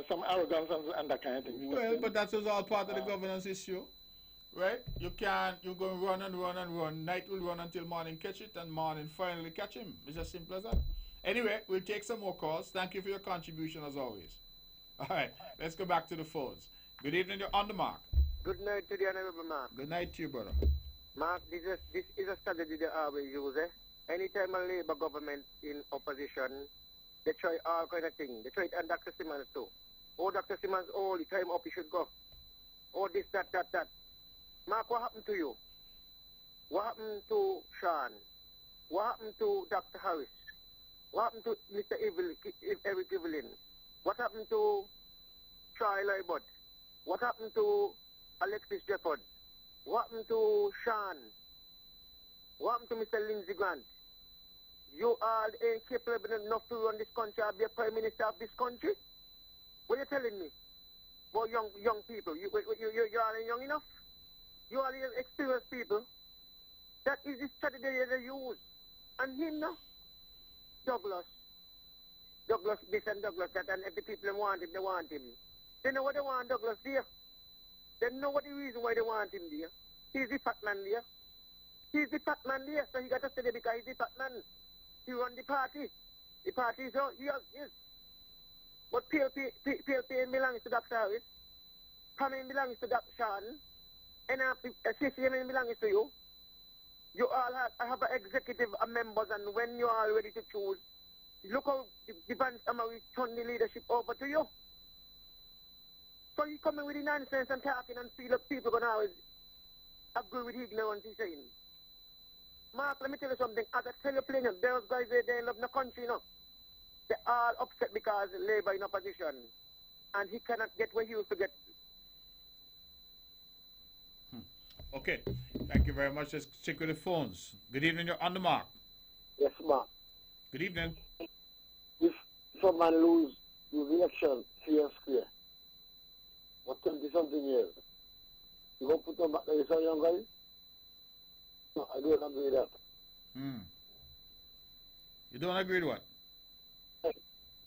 some arrogance and that kind of thing. Well, but that was all part of the governance issue, right? You can't, you're going to run and run and run. Night will run until morning catch it, and morning finally catch him. It's as simple as that. Anyway, we'll take some more calls. Thank you for your contribution as always. All right, let's go back to the phones. Good evening, you're on the mark. Good night to the Honorable Mark. Good night to you, brother. Mark, this is a strategy they always use. Anytime a Labour government in opposition, they try all kind of things. They try it on Dr. Simmons too. Oh, Dr. Simmons, oh, the time up, he should go. Oh, this, that. Mark, what happened to you? What happened to Sean? What happened to Dr. Harris? What happened to Mr. Eric Evelyn? What happened to Charlie Loybot? What happened to Alexis Jefford? What happened to Sean? What happened to Mr. Lindsey Grant? You are incapable enough to run this country or be a prime minister of this country? What are you telling me? Well, young people, you are young enough? You are experienced people? That is the strategy they use. And him now? Douglas this and Douglas that, and if the people want him, they want him. They know what they want Douglas there. They know what the reason why they want him there. He's the fat man there. He's the fat man there, so he got to stay there because he's the fat man. He run the party. The party is yes. But PLP belongs to Dr. Harris. Coming belongs to Dr. Sean. And CCM belongs to you. You all have executive members, and when you are ready to choose, look how the Van Summary turned the leadership over to you. So you coming with the nonsense and talking and feel like people going to always agree with the ignorance he's saying. Mark, let me tell you something. As I tell you plain, those guys, they love the country, you know. They're all upset because Labour in opposition. And he cannot get where he used to get. Okay. Thank you very much. Let's check with the phones. Good evening, you're on the mark. Yes, Mark. Good evening. If someone lose the election fair and square, what 20-something years, you going to put them back there, some young guy? No, I don't agree with that. You don't agree with what?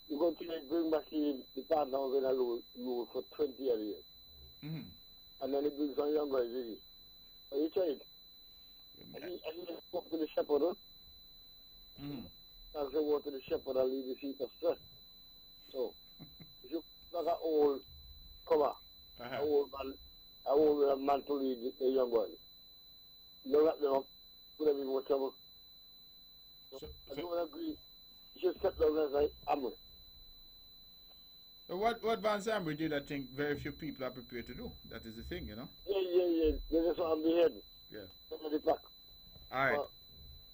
You're going to bring back in the partner who's going to lose for 20 years. And then he brings some young guys with it. So you try it. And he spoke to the shepherd, huh? And say, go to the shepherd and leave the sheep astray. So, if you like an old cover, an old man to lead the young boy, you wrap them up, put them in more trouble. So, I don't agree. You should step down and say, Amber. So what Van Zambri did, I think very few people are prepared to do. That is the thing, you know? Yeah. They just want to be head. Yeah. Send me the pack. All right.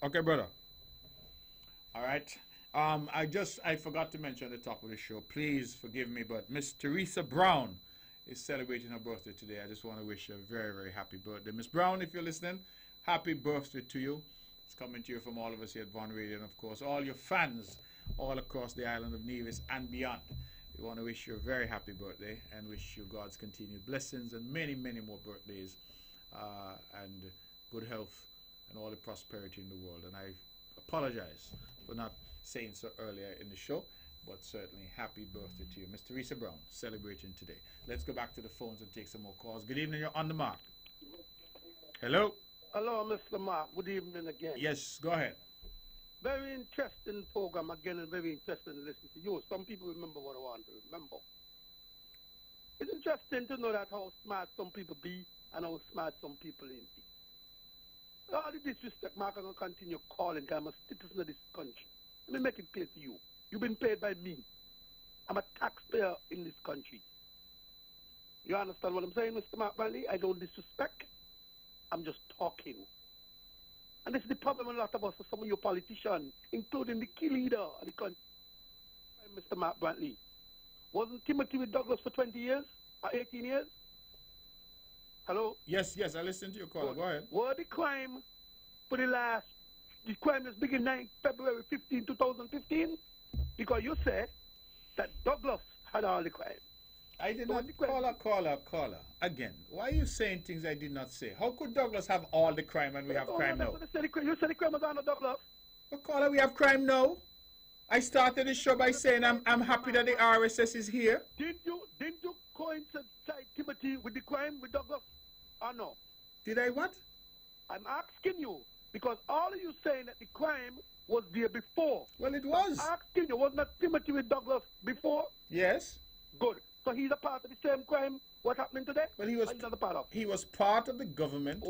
Okay, brother. All right. I forgot to mention at the top of the show. Please forgive me, but Miss Teresa Brown is celebrating her birthday today. I just want to wish her a very, very happy birthday. Miss Brown, if you're listening, happy birthday to you. It's coming to you from all of us here at Von Radio, and of course, all your fans all across the island of Nevis and beyond. We want to wish you a very happy birthday and wish you God's continued blessings and many, many more birthdays and good health and all the prosperity in the world. And I apologize for not saying so earlier in the show, but certainly happy birthday to you. Miss Teresa Brown, celebrating today. Let's go back to the phones and take some more calls. Good evening, you're on the mark. Hello? Hello, Mr. Mark. Good evening again. Yes, go ahead. Very interesting program again, and very interesting to listen to you. Some people remember what I want to remember. It's interesting to know that how smart some people be and how smart some people ain't be. All the disrespect, Mark, I'm going to continue calling because I'm a citizen of this country. Let me make it clear to you. You've been paid by me. I'm a taxpayer in this country. You understand what I'm saying, Mr. Mark Bradley? I don't disrespect. I'm just talking. And this is the problem a lot of us, some of your politicians, including the key leader of the country, Mr. Mark Brantley. Wasn't Timothy with Douglas for 20 years or 18 years? Hello? Yes, I listened to your call. Go ahead. What the crime for the crime is beginning February 15, 2015? Because you said that Douglas had all the crime. I did not caller. Again, why are you saying things I did not say? How could Douglas have all the crime and we have crime now? You said the crime was on Douglas. But caller, we have crime now. I started the show by saying I'm happy that the RSS is here. Didn't you coincide Timothy with the crime with Douglas? Or no? Did I what? I'm asking you because all of you saying that the crime was there before. Well, it was. I'm asking you, wasn't that Timothy with Douglas before? Yes. Good. So he's a part of the same crime. What's happening today? Well, he was part of the government,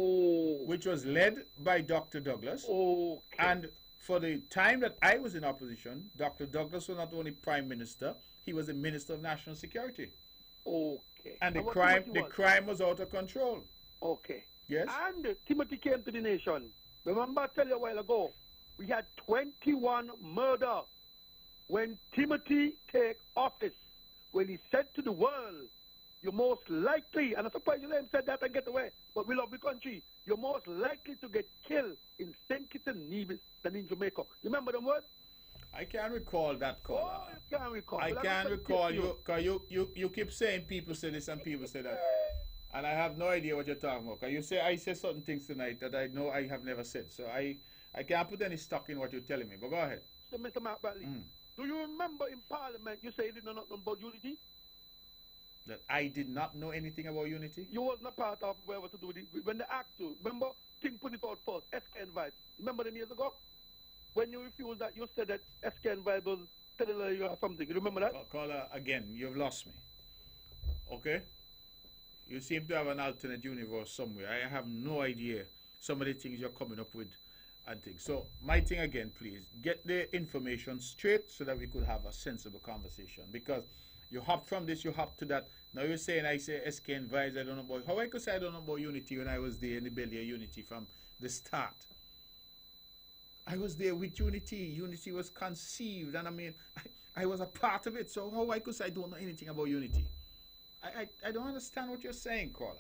which was led by Dr. Douglas. Okay. And for the time that I was in opposition, Dr. Douglas was not only Prime Minister, he was the Minister of National Security. Okay. And the crime was out of control. Okay. Yes. And Timothy came to the nation. Remember I tell you a while ago, we had 21 murders when Timothy took office. When he said to the world, you're most likely, and I'm surprised you let him say that and get away, but we love the country, you're most likely to get killed in St. Kitts and Nevis than in Jamaica. You remember them words? I can't recall that call. Oh, you can't recall. I can't recall. You keep saying people say this and people say that. And I have no idea what you're talking about. You say I say certain things tonight that I know I have never said. So I can't put any stock in what you're telling me. But go ahead. So, Mr. Mark Bradley, do you remember in Parliament you said you didn't know nothing about unity? That I did not know anything about unity? You wasn't a part of whatever to do with it. When they asked you, remember, King put it out first, SK and Vibes. Remember them years ago? When you refused that, you said that SK and Vibes was telling you or something. You remember that? Caller, again, you've lost me. Okay? You seem to have an alternate universe somewhere. I have no idea some of the things you're coming up with and things. So, my thing again, please, get the information straight so that we could have a sensible conversation. Because you hop from this, you hop to that. Now you're saying I say SK and Vibes, I don't know about... How I could say I don't know about unity when I was there in the belly of unity from the start? I was there with unity. Unity was conceived, and I mean, I was a part of it. So how I could say I don't know anything about unity? I don't understand what you're saying, caller.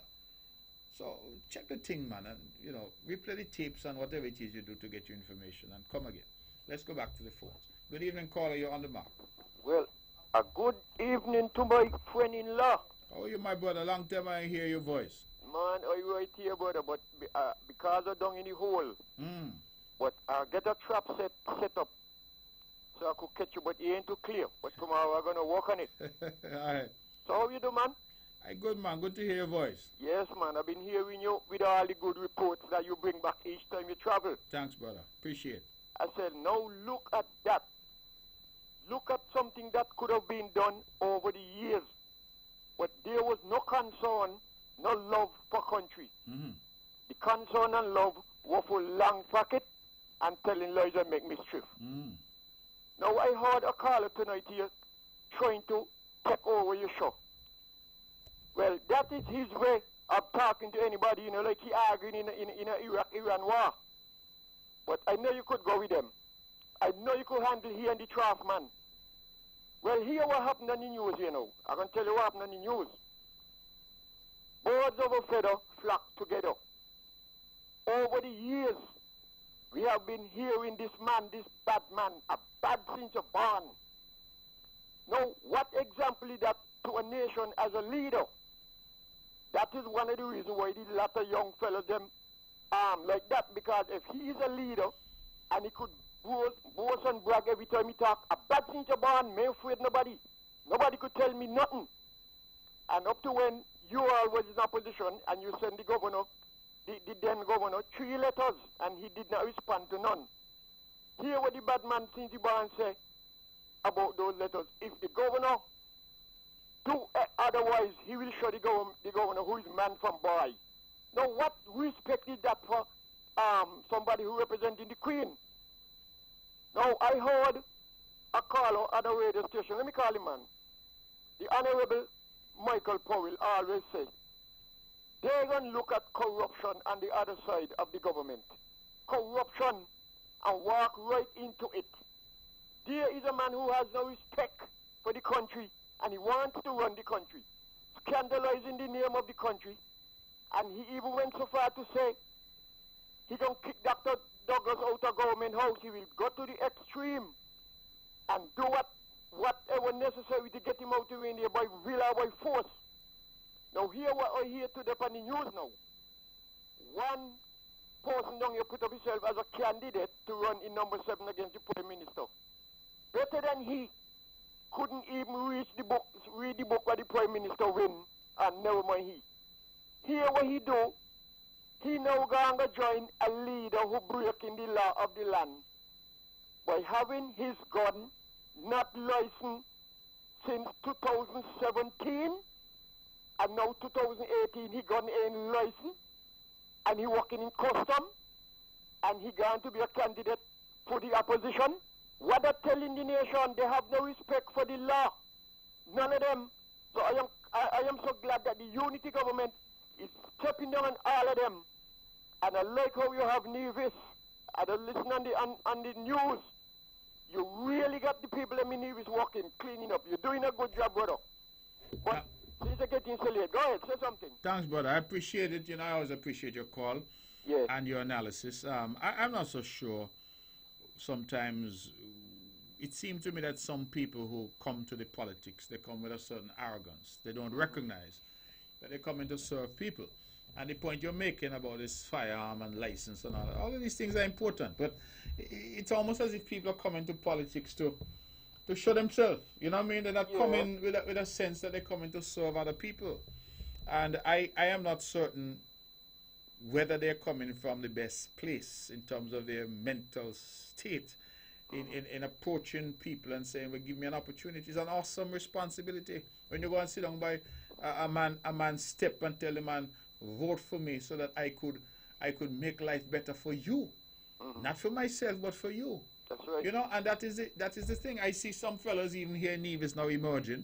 So check the thing, man, and, you know, replay the tapes and whatever it is you do to get your information, and come again. Let's go back to the phones. Good evening, caller. You're on the mark. Well, a good evening to my friend-in-law. How are you, my brother? Long time I hear your voice. Man, I right here, brother, but because I'm down in the hole. But I get a trap set up so I could catch you, but it ain't too clear. But tomorrow I'm going to work on it. All right. So how you do, man? Good, man. Good to hear your voice. Yes, man. I've been hearing you with all the good reports that you bring back each time you travel. Thanks, brother. Appreciate it. I said, now look at that. Look at something that could have been done over the years. But there was no concern, no love for country. The concern and love were for long pocket and telling lies and make mischief. Now I heard a caller tonight here trying to take over your show. Well, that is his way of talking to anybody, you know, like he arguing in a Iraq-Iran war. But I know you could go with them. I know you could handle he and the Traff man. Well, here what happened on the news, you know. I can tell you what happened on the news. Birds of a feather flock together. Over the years, we have been hearing this man, this bad man, a bad since a born. Now, what example is that to a nation as a leader? That is one of the reasons why these lot of young fellas them like that, because if he is a leader and he could boast and brag every time he talk, a bad since a born, may afraid nobody. Nobody could tell me nothing. And up to when you all was in opposition and you send the governor, the then governor, 3 letters and he did not respond to none. Hear what the bad man since the born say about those letters. If the governor do otherwise, he will show the governor who is man from boy. Now, what respect is that for somebody who representing the Queen? Now, I heard a caller at a radio station. Let me call him, man. The Honorable Michael Powell always say, they're going to look at corruption on the other side of the government. Corruption, and walk right into it. There is a man who has no respect for the country, and he wants to run the country, scandalizing the name of the country. And he even went so far to say he don't kick Dr. Douglas out of government house. He will go to the extreme and do whatever necessary to get him out of India by will or by force. Now here what I hear today on the news now. One person down here put up himself as a candidate to run in number 7 against the Prime Minister. Better than he couldn't even read the book what the Prime Minister win, and never mind he. Here what he do, he now going to join a leader who breaking the law of the land by having his gun not licensed since 2017, and now 2018 he gun ain't licensed, and he working in custom, and he going to be a candidate for the opposition. What they're telling the nation, they have no respect for the law. None of them. So I am so glad that the unity government is stepping down on all of them. And I like how you have Nevis. I don't listen on the news. You really got the people in Nevis working, cleaning up. You're doing a good job, brother. But since you're getting so late, go ahead, say something. Thanks, brother. I appreciate it. You know, I always appreciate your call and your analysis. I'm not so sure. Sometimes it seems to me that some people who come to the politics, they come with a certain arrogance. They don't recognize that they come in to serve people. And the point you're making about this firearm and license and all of these things are important. But it's almost as if people are coming to politics to show themselves. You know what I mean? They're not coming with a sense that they're coming to serve other people. And I am not certain whether they're coming from the best place in terms of their mental state in approaching people and saying, well, give me an opportunity. It's an awesome responsibility. When you go and sit down by a man step and tell the man, vote for me so that I could make life better for you. Not for myself, but for you. That's right. You know, and that is the thing. I see some fellows even here in Nevis now emerging,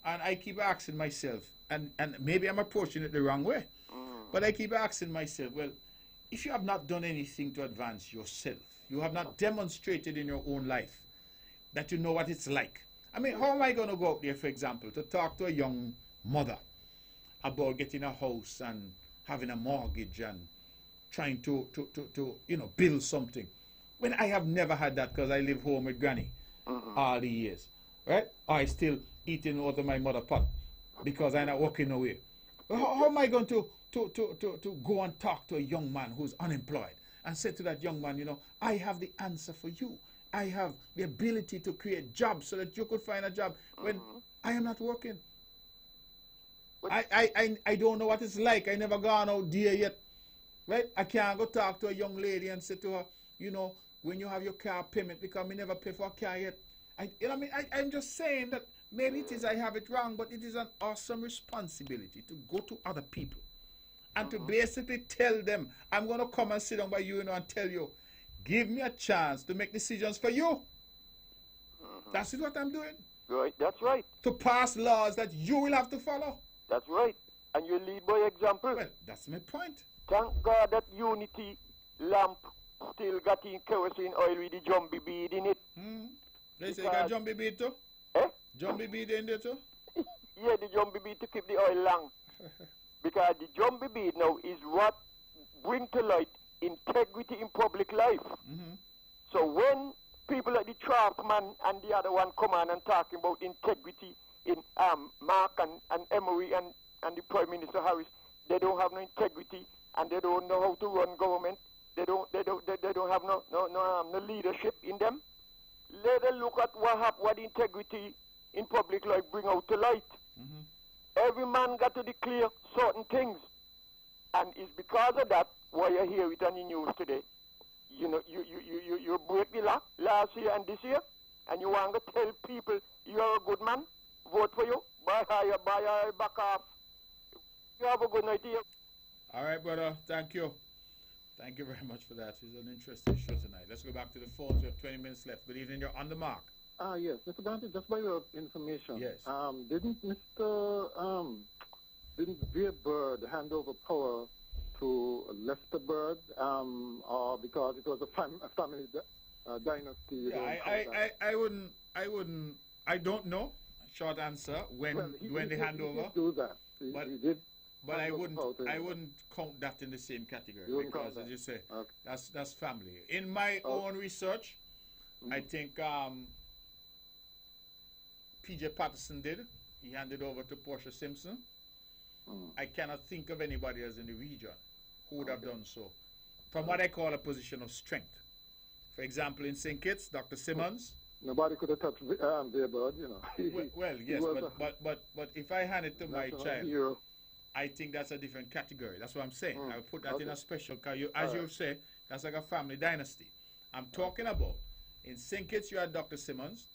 and I keep asking myself, and maybe I'm approaching it the wrong way, but I keep asking myself, well, if you have not done anything to advance yourself, you have not demonstrated in your own life that you know what it's like. I mean, how am I going to go out there, for example, to talk to a young mother about getting a house and having a mortgage and trying to you know, build something, when I have never had that because I live home with granny all the years, right? Or I still eating out of my mother pot because I'm not walking away. How am I going to go and talk to a young man who's unemployed and say to that young man, you know, I have the answer for you. I have the ability to create jobs so that you could find a job when I am not working. I don't know what it's like. I never gone out there yet, right? I can't go talk to a young lady and say to her, you know, when you have your car payment, because we never pay for a car yet. You know what I mean? I'm just saying that maybe it is I have it wrong, but it is an awesome responsibility to go to other people and to basically tell them, I'm going to come and sit down by you, you know, and tell you, give me a chance to make decisions for you. That's what I'm doing. Right, that's right. To pass laws that you will have to follow. That's right. and you lead by example. Well, that's my point. Thank God that Unity lamp still got in kerosene oil with the jumbie bead in it. They say you got jumbie bead too? Eh? Jumbie bead in there too? Yeah, the jumbie bead to keep the oil long. Because the jumbie bead now is what bring to light integrity in public life. So when people like the Trump-man and the other one come on and talking about integrity in Mark and Emery and the Prime Minister Harris, they don't have no integrity and they don't know how to run government. They don't have no leadership in them. Let them look at what integrity in public life bring out to light. Every man got to declare certain things, and it's because of that why you hear it on the news today. You know, you break the law last year and this year, and you want to tell people you're a good man, vote for you, buy your back off. You have a good night here. All right, brother. Thank you. Thank you very much for that. It's an interesting show tonight. Let's go back to the phones. We have 20 minutes left. Good evening. You're on the mark. Yes, Mr. Dante, just by your information. Yes. Didn't Beer Bird hand over power to Lester Bird, or because it was a family dynasty? I don't know. Short answer. When they hand over. He did do that. He did. But I wouldn't count that in the same category because, as you say, that's family. In my own research, I think P.J. Patterson did. He handed over to Portia Simpson. I cannot think of anybody else in the region who would have done so, from what I call a position of strength. For example, in St. Kitts, Dr. Simmons. Nobody could have touched Beer Bird, you know. Well, yes, but if I hand it to my child, I think that's a different category. That's what I'm saying. I would put that in a special, as you say, that's like a family dynasty. I'm talking about, in St. Kitts, you had Dr. Simmons,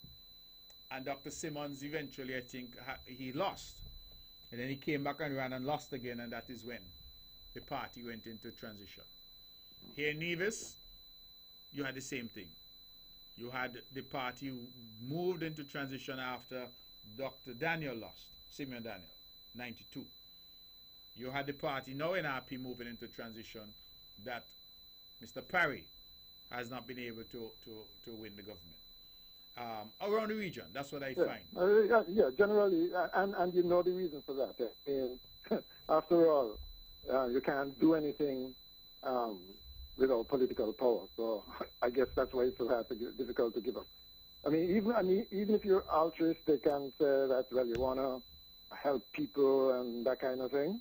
and Dr. Simmons eventually, I think, he lost. And then he came back and ran and lost again, and that is when the party went into transition. Here in Nevis, you had the same thing. You had the party moved into transition after Dr. Daniel lost, Simeon Daniel, 92. You had the party now NRP moving into transition that Mr. Parry has not been able to win the government. Around the region, that's what I find. Yeah, generally, and you know the reason for that. I mean, after all, you can't do anything without political power. So I guess that's why it's so difficult to give up. I mean, even if you're altruistic and say that, well, you want to help people and that kind of thing,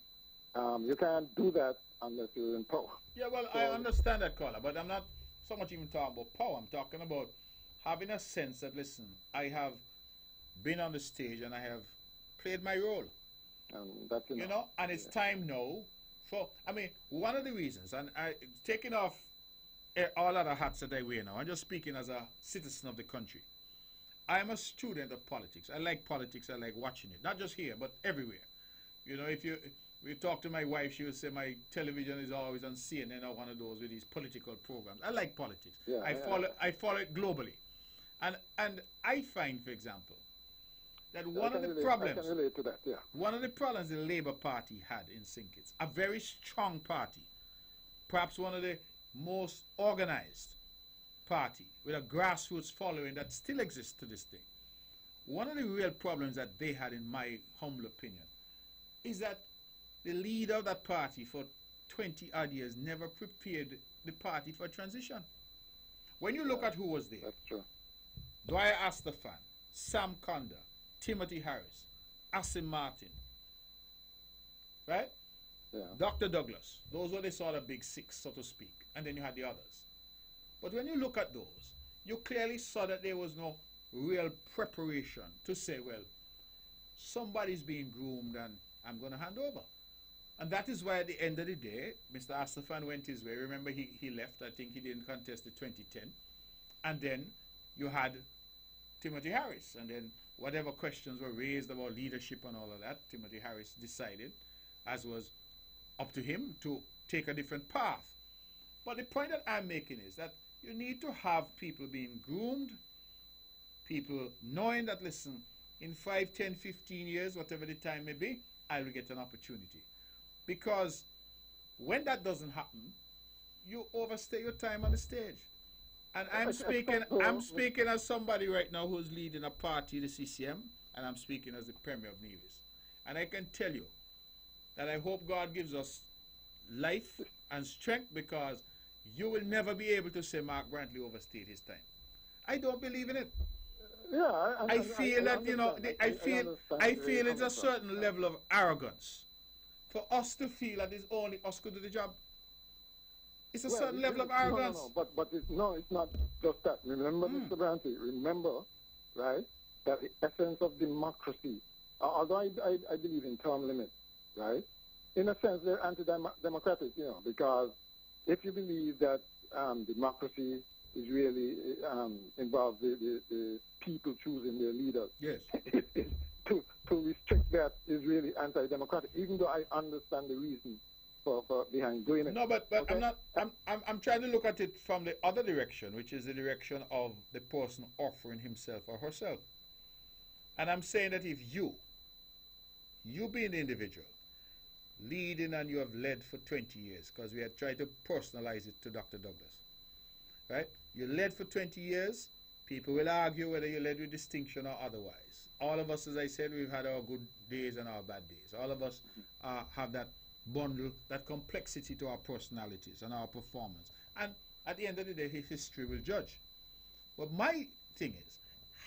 you can't do that unless you're in power. Yeah, well, so, I understand that, caller, but I'm not so much even talking about power. I'm talking about having a sense that, listen, I have been on the stage and I have played my role. That's enough. You know, and it's time now for, I mean, one of the reasons, and taking off all other hats that I wear now, I'm just speaking as a citizen of the country. I'm a student of politics. I like politics. I like watching it. Not just here, but everywhere. You know, if you talk to my wife, she will say my television is always on CNN or one of those with these political programs. I like politics. Yeah, I follow it globally. And I find, for example, that one of the problems the Labour Party had in St. Kitts, a very strong party, perhaps one of the most organized party with a grassroots following that still exists to this day. One of the real problems that they had, in my humble opinion, is that the leader of that party for 20 odd years never prepared the party for transition. When you look at who was there, that's true. Dwyer Astafan, Sam Conda, Timothy Harris, Asim Martin, right? Yeah. Dr. Douglas. Those were the sort of big six, so to speak. And then you had the others. But when you look at those, you clearly saw that there was no real preparation to say, well, somebody's being groomed and I'm going to hand over. And that is why at the end of the day, Mr. Astafan went his way. Remember, he left. I think he didn't contest the 2010. And then you had Timothy Harris. And then whatever questions were raised about leadership and all of that, Timothy Harris decided, as was up to him, to take a different path. But the point that I'm making is that you need to have people being groomed, people knowing that, listen, in 5, 10, 15 years, whatever the time may be, I will get an opportunity. Because when that doesn't happen, you overstay your time on the stage. And I'm speaking as somebody right now who's leading a party, the CCM, and I'm speaking as the Premier of Nevis. And I can tell you that I hope God gives us life and strength, because you will never be able to say Mark Brantley overstayed his time. I don't believe in it. Yeah, I feel that, you know, I feel it's a certain level of arrogance for us to feel that it's only us could do the job. It's a certain level of arrogance. But it's not just that. Remember, Mr. Brantley, remember, right, that the essence of democracy, although I believe in term limits, right, in a sense they're anti-democratic, you know, because if you believe that democracy is really involves the people choosing their leaders, yes, to restrict that is really anti-democratic, even though I understand the reason for behind doing it. No, but okay? I'm trying to look at it from the other direction, which is the direction of the person offering himself or herself. And I'm saying that if you being the individual, leading, and you have led for 20 years, because we had tried to personalize it to Dr. Douglas, right? You led for 20 years, people will argue whether you led with distinction or otherwise. All of us, as I said, we've had our good days and our bad days. All of us have that bundle, that complexity to our personalities and our performance. And at the end of the day, history will judge. But my thing is,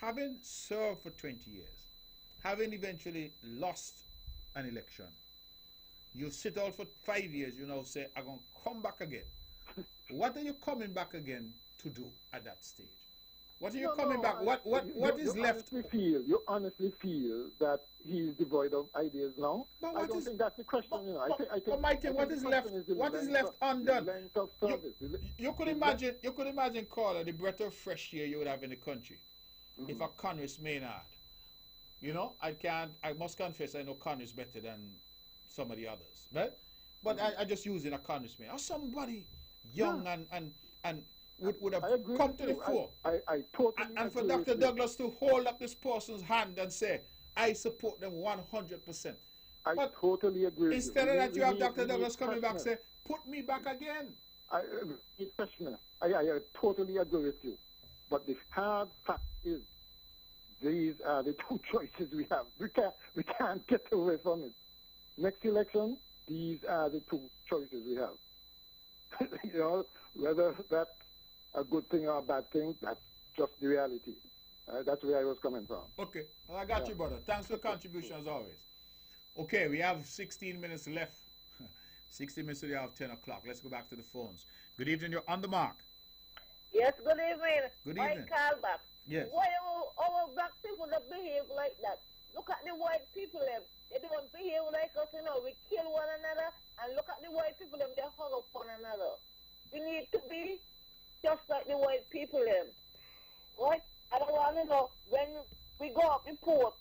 having served for 20 years, having eventually lost an election, you sit out for 5 years, you now say, I'm going to come back again. What are you coming back again to do at that stage? What are you coming back? What is left? You honestly feel that he is devoid of ideas now? But I don't think that's the question. You know, I think my thing, what is left? What is left undone? You could imagine, Carla, the breath of fresh air you would have in the country if a Congress Maynard. You know, I must confess, I know Congress better than some of the others, right? But I just using a Congress Maynard or somebody young and would have come to the fore. I totally and for Dr. Douglas to hold up this person's hand and say, I support them 100%. I totally agree with you. Instead of that, you have Dr. Douglas coming back and say, put me back again. I totally agree with you. But the hard fact is, these are the two choices we have. We can't get away from it. Next election, these are the two choices we have. You know, whether that's a good thing or a bad thing, that's just the reality. That's where I was coming from. Okay, well, I got you, brother. Thanks for the contribution as always. Okay, we have 16 minutes left. 16 minutes to the hour of 10 o'clock. Let's go back to the phones. Good evening, you're on the mark. Yes, good evening. Good evening. Mike Calback. Yes. Why our black people that behave like that? Look at the white people, them. They don't behave like us, you know. We kill one another, and look at the white people, them. They hug up one another. We need to be just like the white people, them. Right? I don't want to know, when we go up the port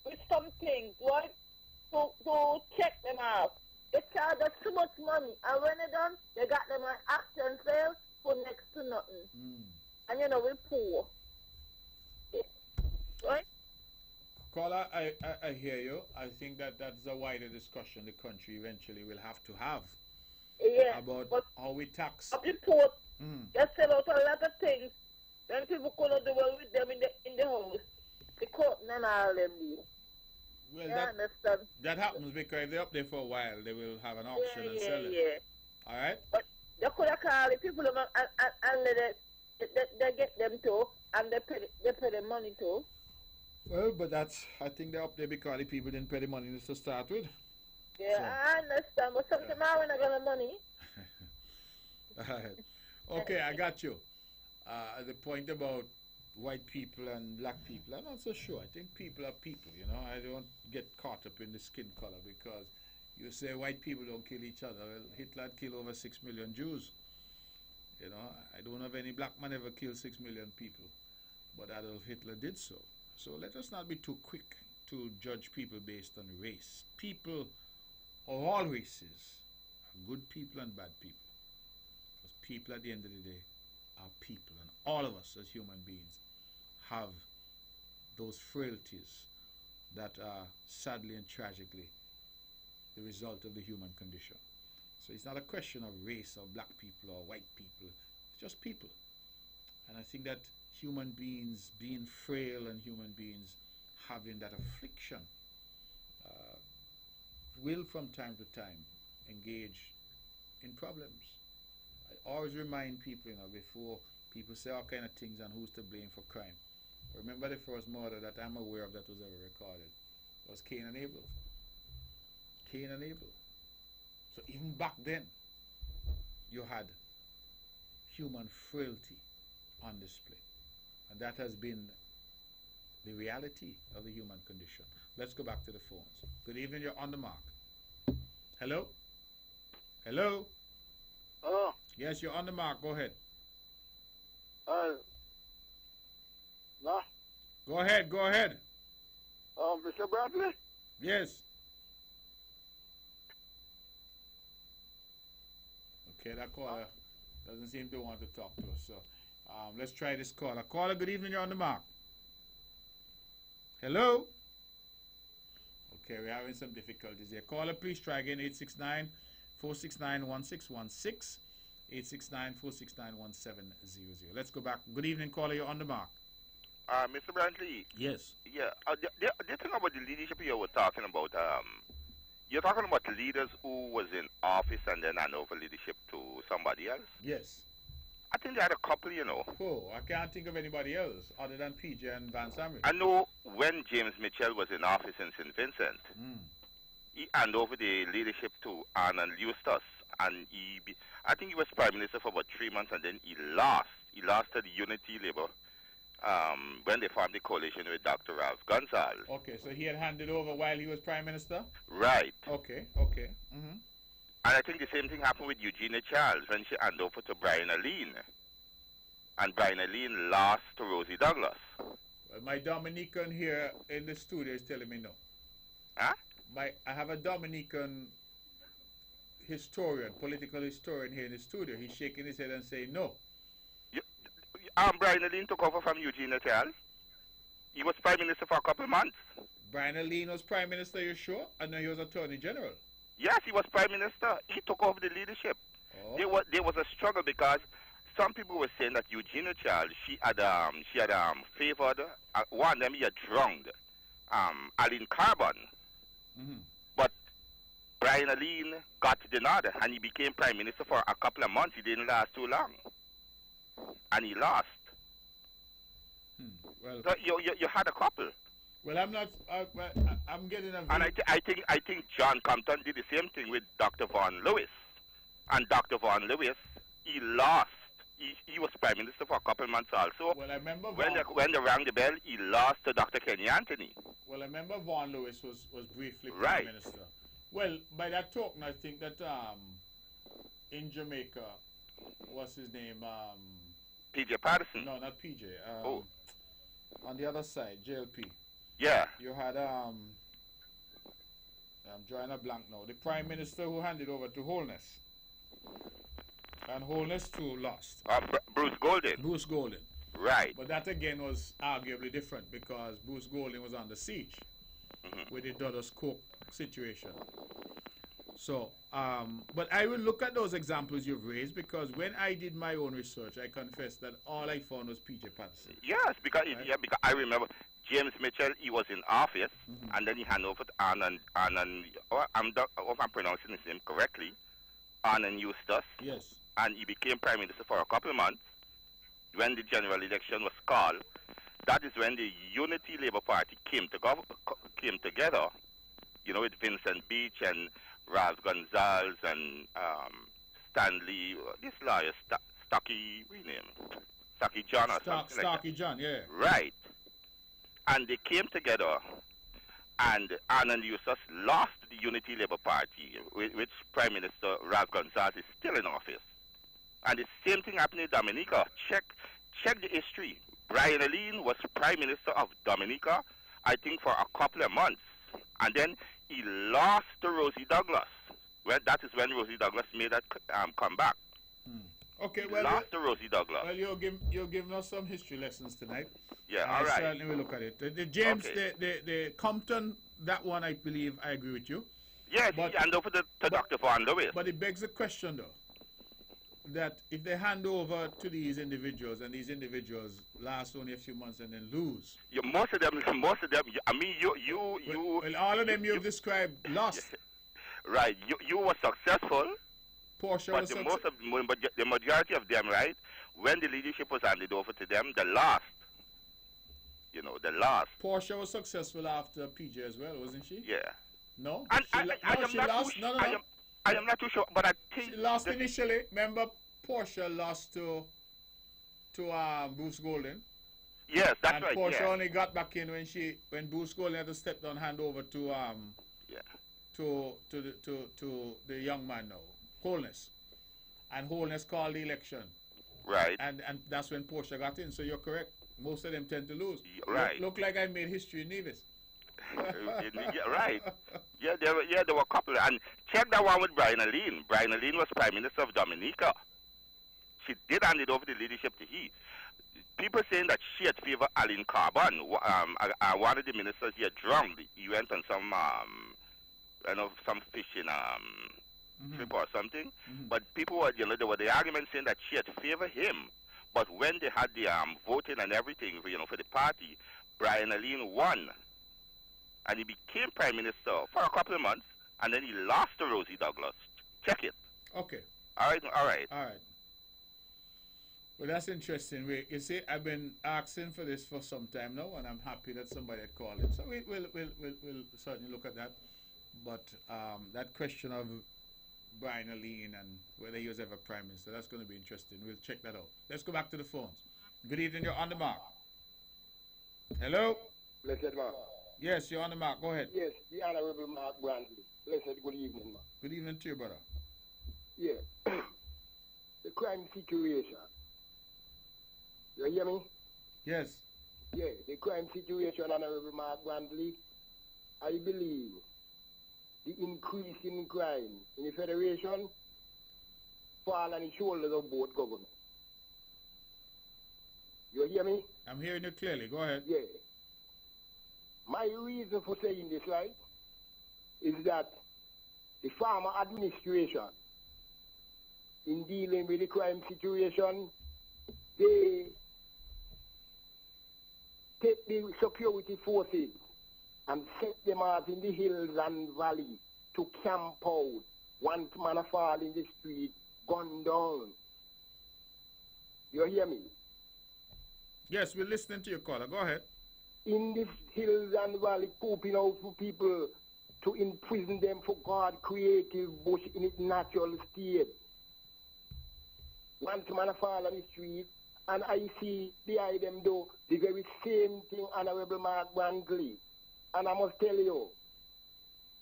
with some things, right, to check them out, they charge us too much money. And when they're done, they got them an action sale for next to nothing. And, you know, we're poor. Right? Caller, I hear you. I think that that's a wider discussion the country eventually will have to have. Yeah. About how we tax. Up the port, they sell out a lot of things. Then people couldn't do well with them in the house. The court and all them do. Well, yeah, that happens because if they're up there for a while, they will have an auction and sell it. Yeah. All right? But they could have called the people and they get them too, and they pay the money too. Well, but I think they're up there because the people didn't pay the money to start with. Yeah, so. I understand, but sometimes we're not going to money. All right. Okay, I got you. The point about white people and black people, I'm not so sure. I think people are people, you know. I don't get caught up in the skin color because you say white people don't kill each other. Well, Hitler had killed over 6 million Jews. You know, I don't know if any black man ever killed 6 million people, but Adolf Hitler did so. So let us not be too quick to judge people based on race. People of all races are good people and bad people. Because people at the end of the day are people, and all of us as human beings have those frailties that are sadly and tragically the result of the human condition. So it's not a question of race or black people or white people. It's just people. And I think that human beings being frail and human beings having that affliction will from time to time engage in problems. I always remind people, before people say all kind of things and who's to blame for crime. Remember the first murder that I'm aware of that was ever recorded was Cain and Abel. Cain and Abel. So even back then, you had human frailty on display. And that has been the reality of the human condition. Let's go back to the phones. Good evening, you're on the mark. Hello? Hello? Hello? Yes, you're on the mark. Go ahead. No? Go ahead, go ahead. Mr. Bradley? Yes. Okay, that caller doesn't seem to want to talk to us. So let's try this caller. Caller, good evening, you're on the mark. Hello? Okay, we're having some difficulties here. Caller, please try again, 869-469-1616, 869-469-1700. Let's go back. Good evening, caller, you're on the mark. Mr. Brantley. Yes. Yeah, the thing about the leadership you were talking about, you're talking about leaders who was in office and then hand over leadership to somebody else? Yes. I think they had a couple, Oh, I can't think of anybody else other than PJ and Van Samry. I know when James Mitchell was in office in St. Vincent, he handed over the leadership to Arnold Eustace, and I think he was Prime Minister for about 3 months, and then he lost. He lost to the Unity Labour when they formed the coalition with Dr. Ralph Gonsalves. Okay, so he had handed over while he was Prime Minister? Right. Okay, okay. Mm-hmm. And I think the same thing happened with Eugenia Charles when she handed over to Brian Allen. And Brian Allen lost to Rosie Douglas. Well, my Dominican here in the studio is telling me no. Huh? I have a Dominican historian, political historian here in the studio. He's shaking his head and saying no. Brian Allen took over from Eugenia Charles. He was Prime Minister for a couple of months. Brian Allen was Prime Minister, you sure? And then he was Attorney General. Yes, he was Prime Minister. He took over the leadership. Oh. There was a struggle because some people were saying that Eugenia Charles, she had favored, one of them he had wronged, Aline Carbon. Mm-hmm. But Brian Allen got the nod and he became Prime Minister for a couple of months. He didn't last too long. And he lost. Well, so you had a couple. Well, I'm not. I'm getting a. And I think John Compton did the same thing with Dr. Vaughan Lewis, and Dr. Vaughan Lewis, he lost. He was Prime Minister for a couple of months also. Well, I remember when they rang the bell, he lost to Dr. Kenny Anthony. Well, I remember Vaughan Lewis was briefly Prime Minister. Well, by that token, I think that in Jamaica, what's his name? P.J. Patterson. No, not P.J. On the other side, JLP. Yeah. You had I'm drawing a blank now. The Prime Minister who handed over to Holness. And Holness too lost. Bruce Golden. Bruce Golden. Right. But that again was arguably different because Bruce Golden was under siege with the Dudus Coke situation. So, but I will look at those examples you've raised because when I did my own research, I confess that all I found was P.J. Patterson. Yes, because I remember James Mitchell, he was in office, and then he handed over to Anand, if I'm pronouncing his name correctly, Arnold Eustace. Yes. And he became Prime Minister for a couple of months. When the general election was called, that is when the Unity Labour Party came together, with Vincent Beach and Ralph Gonsalves and Stanley, this lawyer, Stocky, Stocky John or something Stocky John, yeah. Right. And they came together, and Arnold Eustace lost the Unity Labour Party, which Prime Minister Ralph Gonsalves is still in office. And the same thing happened in Dominica. Check the history. Brian Allen was Prime Minister of Dominica, I think, for a couple of months. And then he lost to Rosie Douglas. Well, that is when Rosie Douglas made that comeback. Okay, well, lost to Rosie Douglas. Well, you're giving us some history lessons tonight. Yeah, and all right. Certainly we'll look at it. The James, Okay. the Compton, that one I believe I agree with you. Yes, he hand over to Dr. Van Lewis. But it begs the question, though, that if they hand over to these individuals and these individuals last only a few months and then lose. Yeah, most of them. I mean, you. Well, all of them you've described lost. Right. You were successful. Portia but was the majority of them, right, when the leadership was handed over to them, they lost. You know, they lost. Portia was successful after PJ as well, wasn't she? Yeah. No? And she lost? No. I am not too sure, but I think... She lost initially. Remember, Portia lost to Bruce Golden? Yes, that's and right, Portia yeah. only got back in when Bruce Golden had to step down, hand over to the young man now, Holness. And Holness called the election. Right. And that's when Portia got in, so you're correct. Most of them tend to lose. Right. Look like I made history in Nevis. Yeah, right. Yeah, there were a couple. And check that one with Brian Aline. Brian Aline was Prime Minister of Dominica. She did hand it over the leadership to he. People saying that she had favored Aline Carbon. One of the ministers here drunk. He went on some some fishing trip or something. But people were, there were the argument saying that she had favored him. But when they had the voting and everything, for the party, Brian Aline won. And he became Prime Minister for a couple of months, and then he lost to Rosie Douglas. Check it. Okay. All right. Well, that's interesting. You see, I've been asking for this for some time now, and I'm happy that somebody had called him. So we'll certainly look at that. But that question of Brian Aline and whether he was ever Prime Minister, that's going to be interesting. We'll check that out. Let's go back to the phones. Good evening, you're on the mark. Hello? Blessed Mark. Yes, you're on the mark. Go ahead. Yes, the Honorable Mark Brantley. Blessed good evening, Mark. Good evening to you, brother. Yeah. The crime situation. You hear me? Yes. Yeah, the crime situation, Honorable Mark Brantley. I believe the increase in crime in the Federation fall on the shoulders of both governments. You hear me? I'm hearing you clearly. Go ahead. Yeah. My reason for saying this, right, is that the former administration, in dealing with the crime situation, they take the security forces and set them out in the hills and valley to camp out. Once man fall in the street, gun down. You hear me? Yes, we're listening to your caller. Go ahead. In these hills and valley, pooping out for people to imprison them for God creative bush in its natural state. Once man fall on the street, and I see behind them do the very same thing, Honorable Mark Brantley. And I must tell you,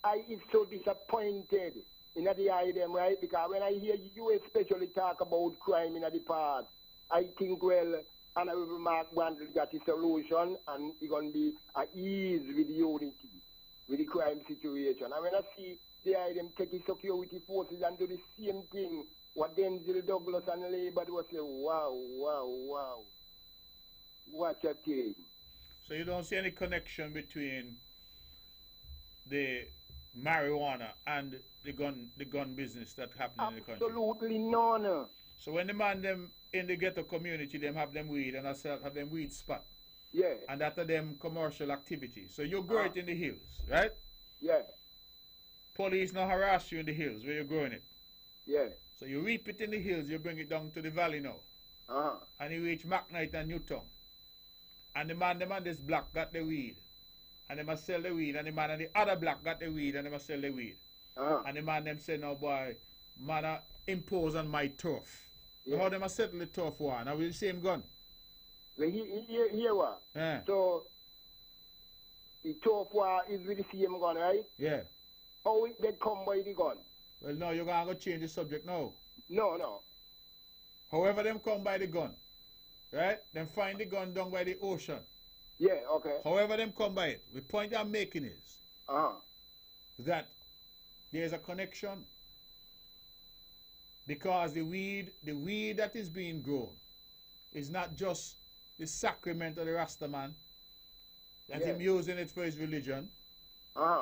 I is so disappointed in the item, right? Because when I hear you especially talk about crime in the past, I think, well, Honorable Mark Brantley got a solution, and it's going to be at ease with unity, with the crime situation. And when I see the item take the security forces and do the same thing, what Denzel Douglas and Labour do, say, wow. What a thing. So you don't see any connection between the marijuana and the gun business that happening in the country? Absolutely none. So when the man them in the ghetto community, them have them weed and have them weed spot. Yeah. And that are them commercial activities. So you grow it in the hills, right? Yeah. Police now harass you in the hills where you're growing it. Yeah. So you reap it in the hills, you bring it down to the valley now. And you reach McKnight and Newtown. And the man this black got the weed. And they must sell the weed. And the man and the other black got the weed and they must sell the weed. And the man them say, no boy, man impose on my turf. Yeah. How they must settle the turf war? Now with the same gun. Well, here what? Yeah. So the turf war is with the same gun, right? Yeah. How it they come by the gun? Well, no, you're going to change the subject now. No. However them come by the gun, right? Them find the gun down by the ocean. Yeah, okay. However them come by it, the point I'm making is that there's a connection Because the weed that is being grown is not just the sacrament of the Rastaman, that him using it for his religion.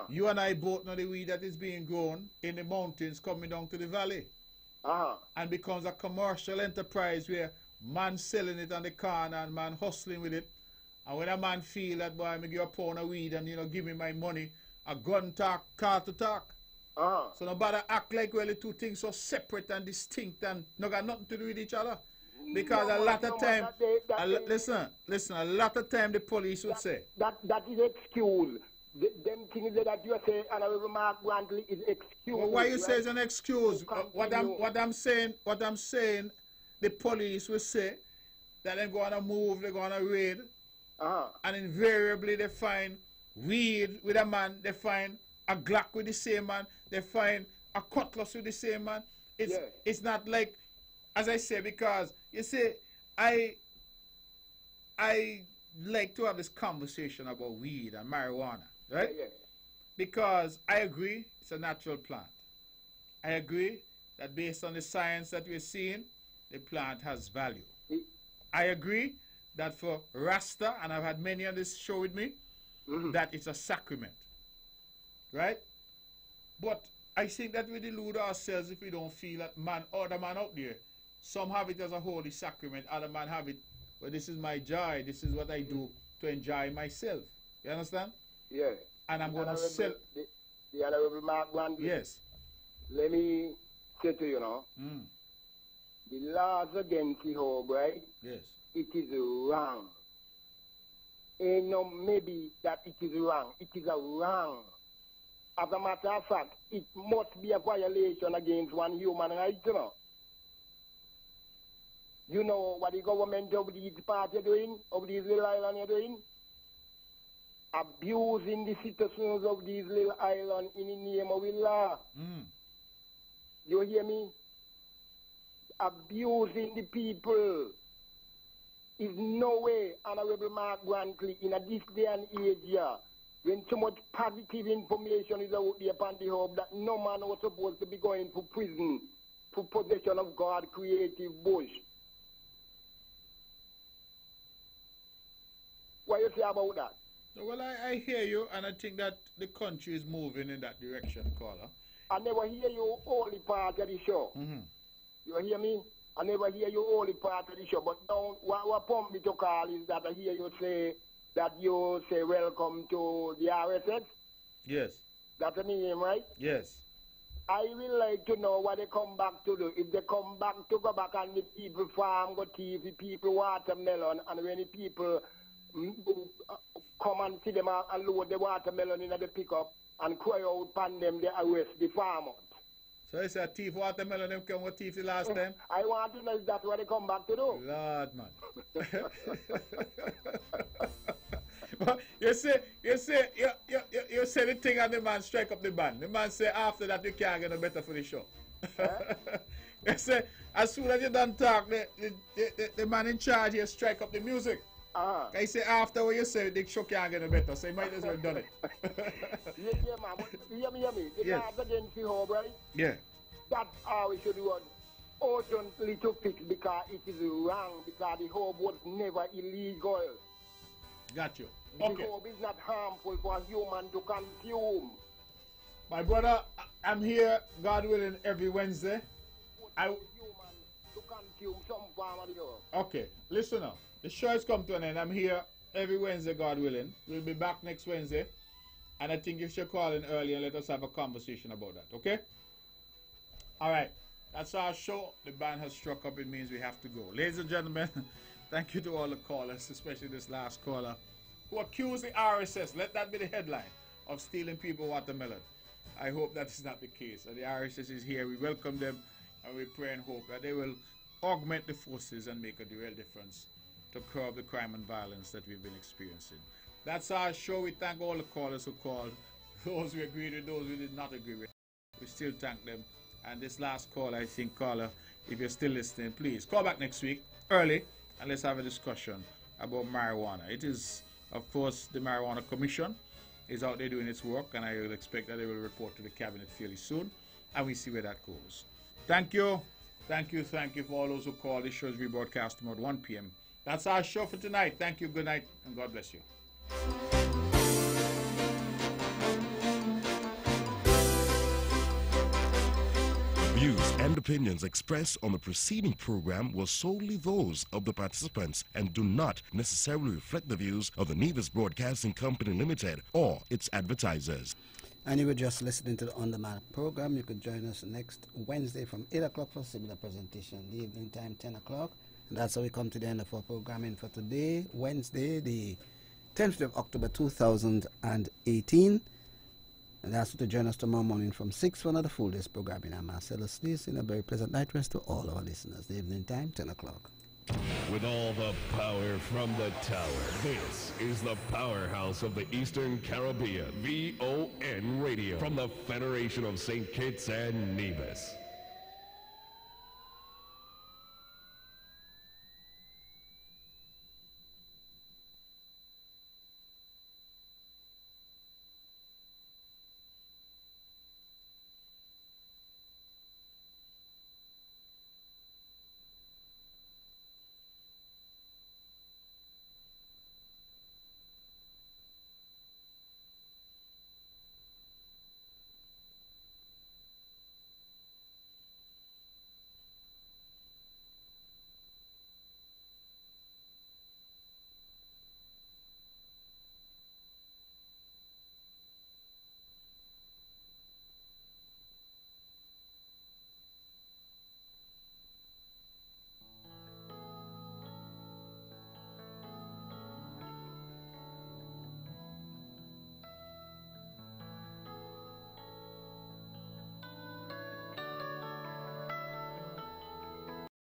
You and I both know the weed that is being grown in the mountains coming down to the valley. And becomes a commercial enterprise where man selling it on the corner and man hustling with it. And when a man feel that, boy, I'm give a pound of weed and, give me my money, a gun talk, car to talk. So nobody act like, well, the two things are separate and distinct and not got nothing to do with each other. Because a lot of time, listen, a lot of time the police would say. That is excuse. Them things that you say, and I will remark bluntly, is excuse. Well, why you say it's an excuse? What I'm saying, the police will say that they're going to move, they're going to raid, and invariably they find weed with a man, they find a Glock with the same man, they find a cutlass with the same man. It's not like, as I say, because you see, I like to have this conversation about weed and marijuana, right? Because I agree it's a natural plant. I agree that based on the science that we're seeing, the plant has value. I agree that for Rasta, and I've had many on this show with me, that it's a sacrament, right? But I think that we delude ourselves if we don't feel that other man out there, some have it as a holy sacrament, other man have it, well, this is my joy, this is what I do to enjoy myself. You understand? Yeah. And I'm going to sell. The Honorable Mark Granby. Yes. Let me say to you now, the laws against the hope, right? Yes. It is wrong. And no, maybe that it is wrong. It is a wrong. As a matter of fact, it must be a violation against one human right, you know. You know what the government of these parties are doing, of these little islands are doing? Abusing the citizens of these little islands in the name of the law. You hear me? Abusing the people is no way, Honorable Mark Grantley, in this day and age here, when so much positive information is out there upon the hope that no man was supposed to be going to prison for possession of God creative bush. What you say about that? Well, I hear you, and I think that the country is moving in that direction, caller. I never hear you only part of the show. You hear me? I never hear you only part of the show. But now, what pumped me to call is that I hear you say that you say welcome to the RSS. Yes. That's the name, right? Yes. I will like to know what they come back to do. If they come back to go back and the people farm, go thief, the people watermelon, and when the people come and see them and load the watermelon in the pickup and cry out upon them, they arrest the farmer. So it's a thief watermelon, them come with thief the last time? I want to know if that's what they come back to do. Lord, man. But you say the thing and the man strike up the band. The man say after that you can't get no better for the show. You say as soon as you done talk, the man in charge here strike up the music. I say after what you say, the show can't get no better, so you might as well done it. Yeah, man. Hear me. The yes. laws against the hope, right? Yeah. That's how we should do it. Urgently to fix because it is wrong, because the hope was never illegal. Got you. The hope is not harmful for a human to consume. My brother, I'm here, God willing, every Wednesday. Human to consume some form of the hope. Okay, listen now. The show has come to an end. I'm here every Wednesday, God willing. We'll be back next Wednesday. And I think you should call in early and let us have a conversation about that, okay? All right. That's our show. The band has struck up. It means we have to go. Ladies and gentlemen, thank you to all the callers, especially this last caller, who accused the RSS, let that be the headline, of stealing people watermelon. I hope that is not the case. The RSS is here. We welcome them, and we pray and hope that they will augment the forces and make a real difference to curb the crime and violence that we've been experiencing. That's our show. We thank all the callers who called, those we agreed with, those we did not agree with. We still thank them. And this last call, I think, caller, if you're still listening, please call back next week early and let's have a discussion about marijuana. It is, of course, the Marijuana Commission is out there doing its work, and I will expect that they will report to the cabinet fairly soon, and we see where that goes. Thank you. Thank you for all those who called. This show is rebroadcast tomorrow at 1 p.m. That's our show for tonight. Thank you, good night, and God bless you. Views and opinions expressed on the preceding program were solely those of the participants and do not necessarily reflect the views of the Nevis Broadcasting Company Limited or its advertisers. And you were just listening to the On Demand program. You could join us next Wednesday from 8 o'clock for a similar presentation. The evening time, 10 o'clock. And that's how we come to the end of our programming for today, Wednesday, the 10th of October 2018. And that's to join us tomorrow morning from 6 for another full day's programming. I'm Marcellus Sleece, and a very pleasant night rest to all our listeners. The evening time, 10 o'clock. With all the power from the tower, this is the powerhouse of the Eastern Caribbean, VON Radio, from the Federation of St. Kitts and Nevis.